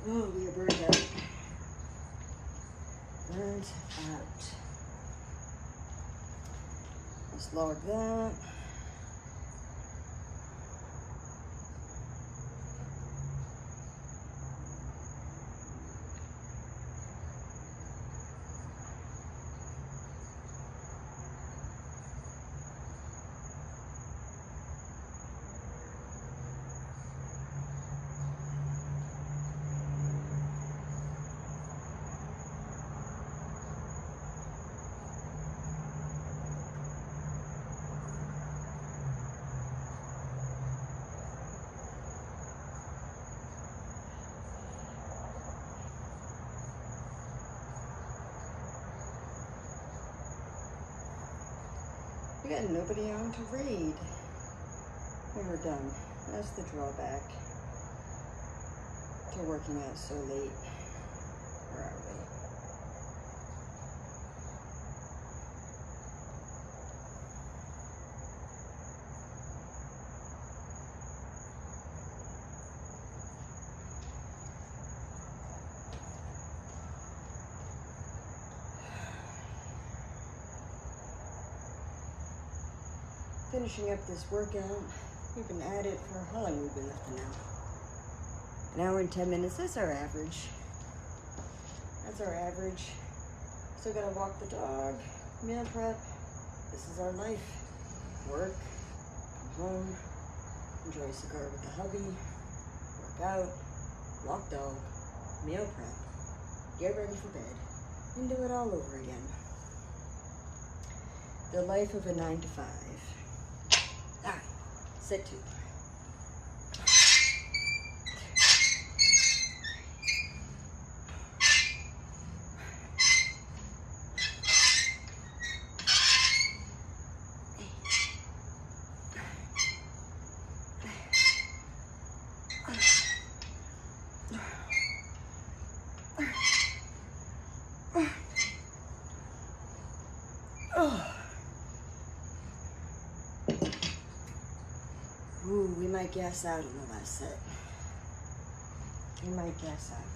Oh, we are burnt out. Burnt out. Let's log that. We got nobody on to raid when we're done. That's the drawback to working out so late. Where are we? Finishing up this workout. We've been at it for how long we've been lifting now? An hour and 10 minutes. That's our average. That's our average. Still gotta walk the dog, meal prep. This is our life. Work, come home, enjoy a cigar with the hubby, work out, walk dog, meal prep, get ready for bed, and do it all over again. The life of a 9 to 5. Ah, sit two. Ooh, we might gas out in the last set. We might gas out.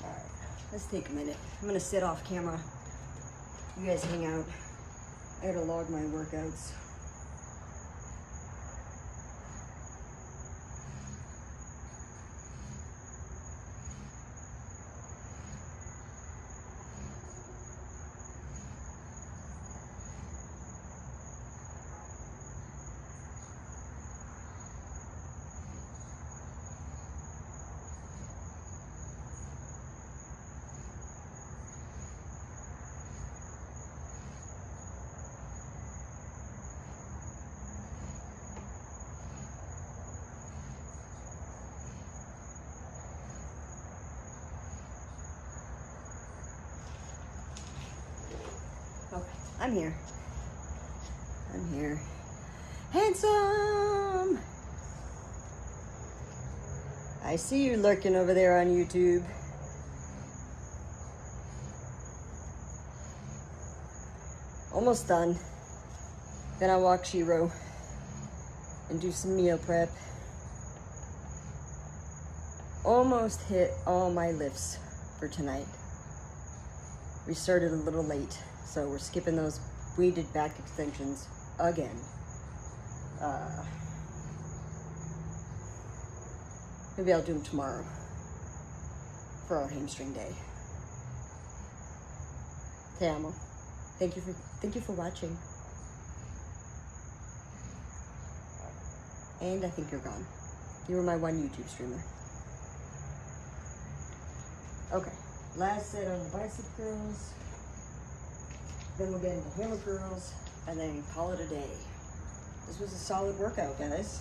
All right, let's take a minute. I'm gonna sit off camera. You guys hang out. I gotta log my workouts. Okay, I'm here. I'm here. Handsome! I see you lurking over there on YouTube. Almost done. Then I'll walk Shiro and do some meal prep. Almost hit all my lifts for tonight. We started a little late, so we're skipping those weighted back extensions again. Maybe I'll do them tomorrow for our hamstring day. Te amo. Thank you for watching. And I think you're gone. You were my one YouTube streamer. Okay, last set on the bicep curls. Then we'll get into hammer curls and then call it a day. This was a solid workout, guys.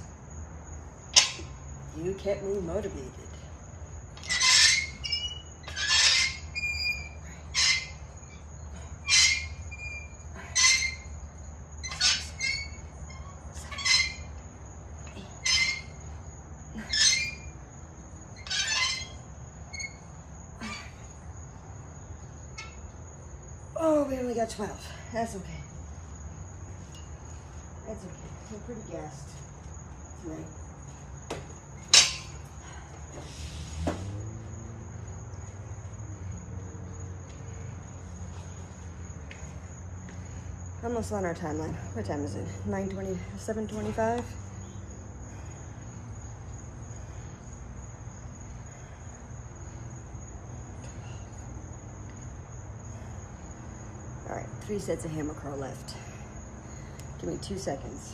You kept me motivated. Oh, we only got 12. That's okay. That's okay. We're pretty gassed tonight. Almost on our timeline. What time is it? 9:20, 7:25? All right, 3 sets of hammer curl left. Give me 2 seconds.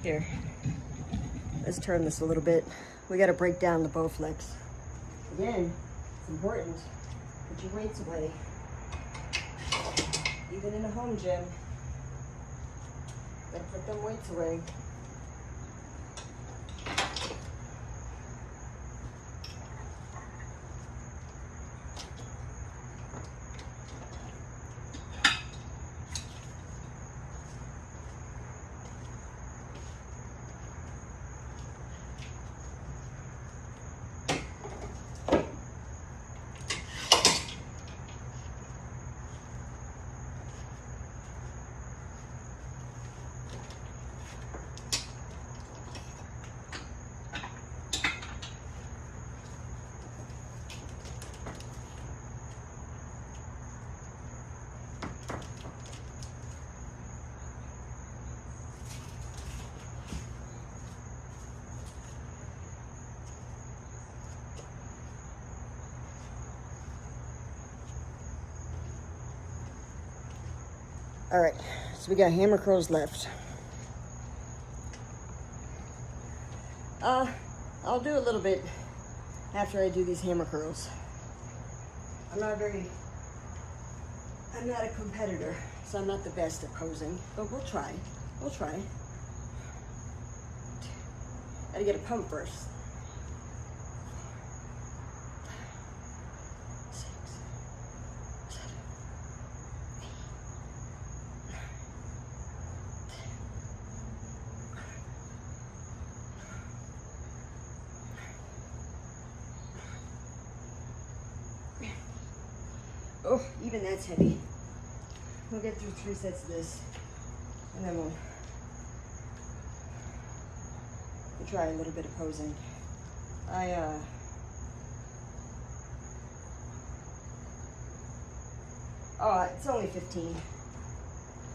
Here, let's turn this a little bit. We got to break down the Bowflex. Again, it's important. Put your weights away. Even in a home gym, got to put them weights away. All right, so we got hammer curls left. I'll do a little bit after I do these hammer curls. I'm not a competitor, so I'm not the best at posing, but we'll try. Gotta get a pump first. 6, 7, 8. Oh, even that's heavy. We'll get through 3 sets of this, and then we'll try a little bit of posing. It's only 15.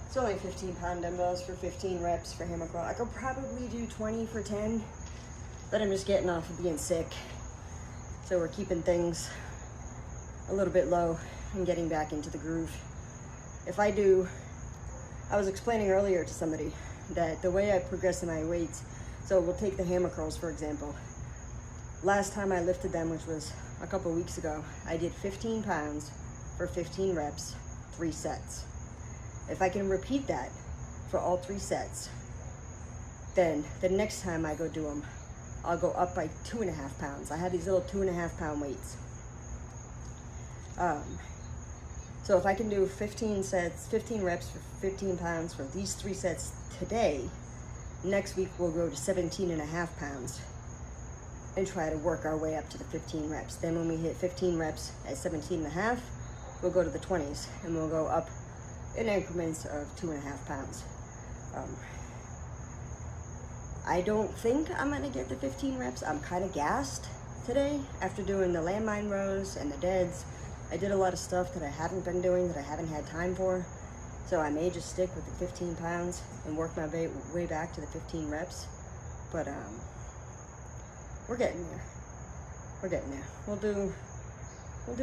It's only 15-pound dumbbells for 15 reps for hammer curl. I could probably do 20 for 10, but I'm just getting off of being sick. So we're keeping things a little bit low and getting back into the groove. I was explaining earlier to somebody that the way I progress in my weights, so we'll take the hammer curls, for example. Last time I lifted them, which was a couple weeks ago, I did 15 pounds for 15 reps, 3 sets. If I can repeat that for all 3 sets, then the next time I go do them, I'll go up by 2.5 pounds. I have these little 2.5 pound weights. So if I can do 15 sets, 15 reps for 15 pounds for these 3 sets today, Next week we'll go to 17.5 pounds and try to work our way up to the 15 reps. Then when we hit 15 reps at 17.5, we'll go to the 20s and we'll go up in increments of 2.5 pounds. I don't think I'm gonna get the 15 reps. I'm kind of gassed today after doing the landmine rows and the deads. I did a lot of stuff that I haven't been doing, that I haven't had time for. So I may just stick with the 15 pounds and work my way back to the 15 reps. But we're getting there. We're getting there. We'll do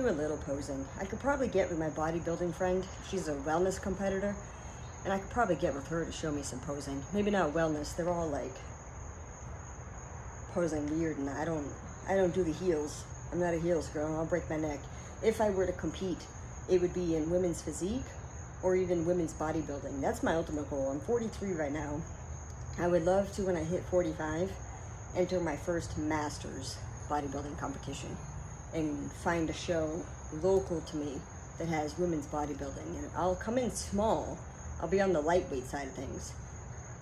a little posing. I could probably get with my bodybuilding friend. She's a wellness competitor. And I could probably get with her to show me some posing. Maybe not wellness. They're all like posing weird, and I don't do the heels. I'm not a heels girl. I'll break my neck. If I were to compete, it would be in women's physique or even women's bodybuilding. That's my ultimate goal. I'm 43 right now. I would love to, when I hit 45, enter my first masters bodybuilding competition and find a show local to me that has women's bodybuilding. And I'll come in small. I'll be on the lightweight side of things,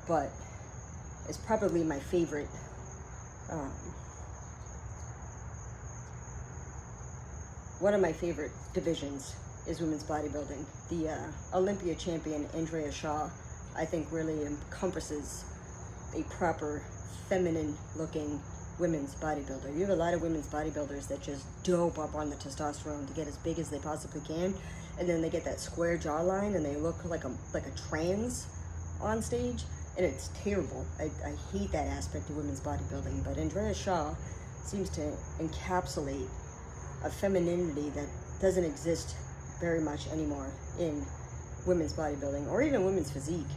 but it's probably my favorite one of my favorite divisions is women's bodybuilding. The Olympia champion Andrea Shaw, I think, really encompasses a proper feminine looking women's bodybuilder. You have a lot of women's bodybuilders that just dope up on the testosterone to get as big as they possibly can, and then they get that square jawline and they look like a trans on stage, and it's terrible. I hate that aspect of women's bodybuilding, but Andrea Shaw seems to encapsulate a femininity that doesn't exist very much anymore in women's bodybuilding or even women's physique.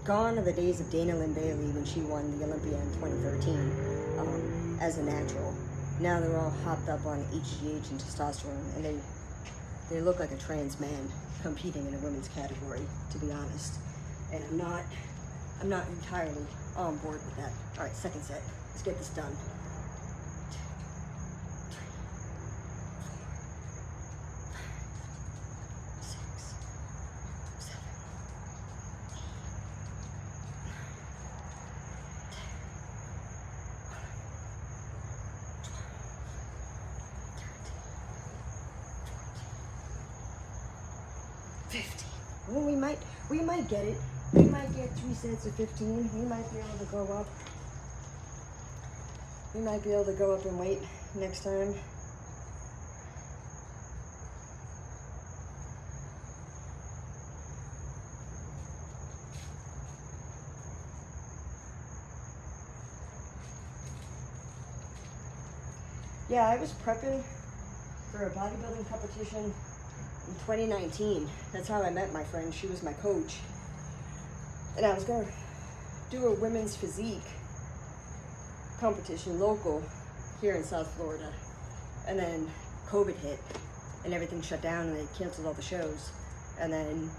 Gone are the days of Dana Lynn Bailey when she won the Olympia in 2013 as a natural. Now they're all hopped up on HGH and testosterone, and they look like a trans man competing in a women's category, to be honest. And I'm not entirely on board with that. All right, second set. Let's get this done. 15. Well, we might get it. We might get 3 sets of 15. We might be able to go up. We might be able to go up in weight next time. Yeah, I was prepping for a bodybuilding competition in 2019. That's how I met my friend. She was my coach. And I was going to do a women's physique competition local here in South Florida. And then COVID hit and everything shut down and they canceled all the shows. And then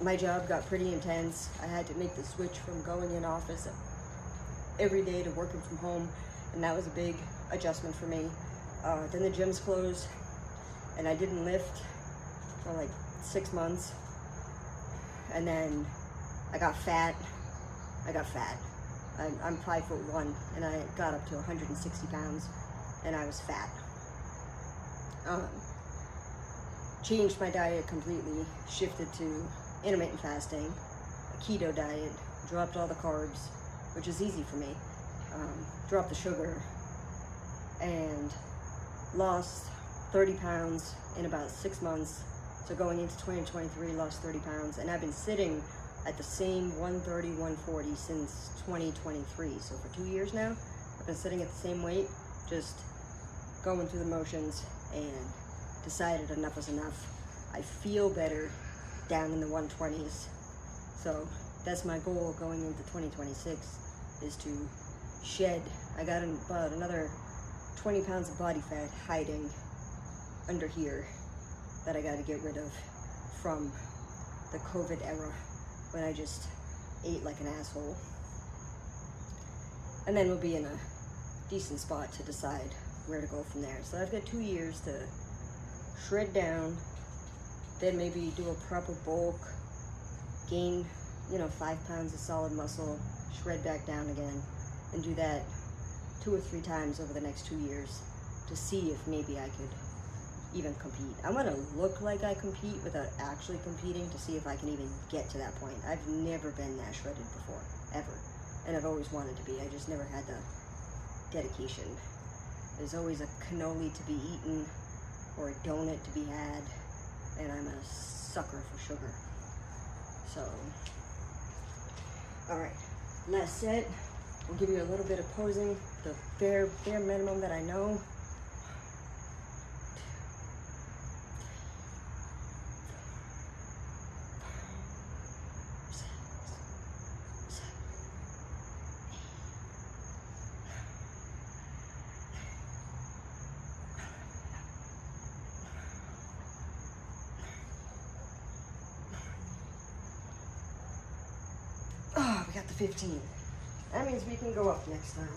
my job got pretty intense. I had to make the switch from going in office every day to working from home. And that was a big adjustment for me. Then the gyms closed and I didn't lift for like 6 months. And then I got fat. I'm 5'1" and I got up to 160 pounds and I was fat. Changed my diet completely, shifted to intermittent fasting, a keto diet, dropped all the carbs, which is easy for me. Dropped the sugar and lost 30 pounds in about 6 months. So going into 2023, lost 30 pounds, and I've been sitting at the same 130, 140 since 2023. So for 2 years now, I've been sitting at the same weight, just going through the motions, and decided enough is enough. I feel better down in the 120s. So that's my goal going into 2026, is to shed. I got about another 20 pounds of body fat hiding under here that I got to get rid of from the COVID era when I just ate like an asshole. And then we'll be in a decent spot to decide where to go from there. So I've got 2 years to shred down, then maybe do a proper bulk, gain, 5 pounds of solid muscle, shred back down again, and do that 2 or 3 times over the next 2 years to see if maybe I could even compete. I want to look like I compete without actually competing to see if I can even get to that point. I've never been that shredded before, ever. And I've always wanted to be. I just never had the dedication. There's always a cannoli to be eaten or a donut to be had, and I'm a sucker for sugar. So, all right, last set. We'll give you a little bit of posing, the bare minimum that I know. Oh, we got the 15. That means we can go up next time.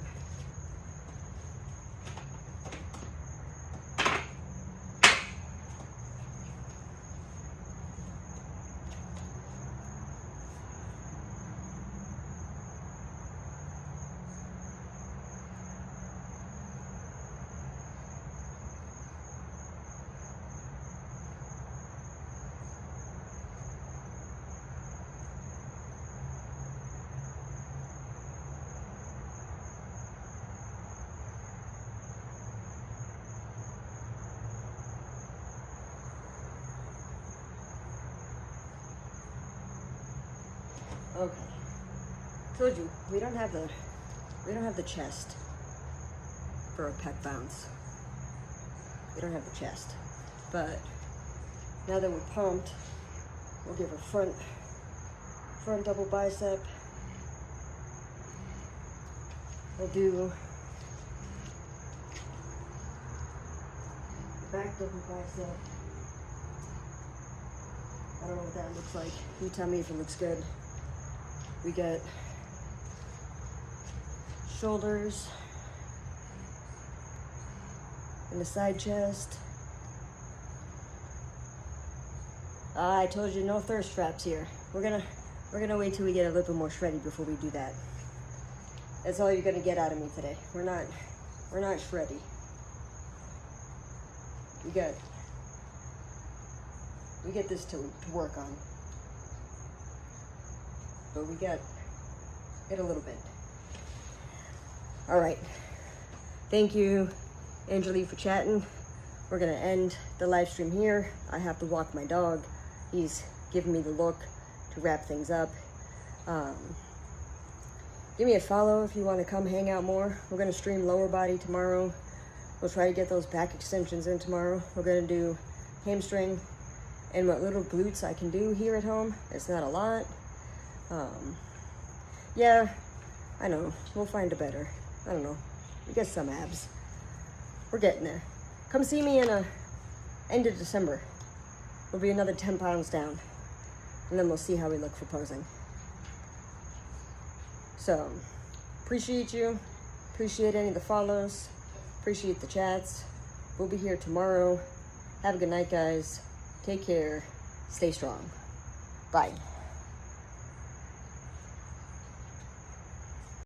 Okay. Told you, we don't have the chest for a pec bounce. We don't have the chest. But now that we're pumped, we'll give a front double bicep. We'll do back double bicep. I don't know what that looks like. You tell me if it looks good. We got shoulders and the side chest. I told you no thirst traps here. We're gonna wait till we get a little bit more shreddy before we do that. That's all you're gonna get out of me today. We're not shreddy. We got this to work on. But we got it a little bit. All right. Thank you, Angelique, for chatting. We're gonna end the live stream here. I have to walk my dog. He's giving me the look to wrap things up. Give me a follow if you want to come hang out more. We're gonna stream lower body tomorrow. We'll try to get those back extensions in tomorrow. We're gonna do hamstring and what little glutes I can do here at home. It's not a lot. Yeah, I know. We'll find a better. I don't know. We get some abs. We're getting there. Come see me in end of December. We'll be another 10 pounds down. And then we'll see how we look for posing. So, appreciate you. Appreciate any of the follows. Appreciate the chats. We'll be here tomorrow. Have a good night, guys. Take care. Stay strong. Bye.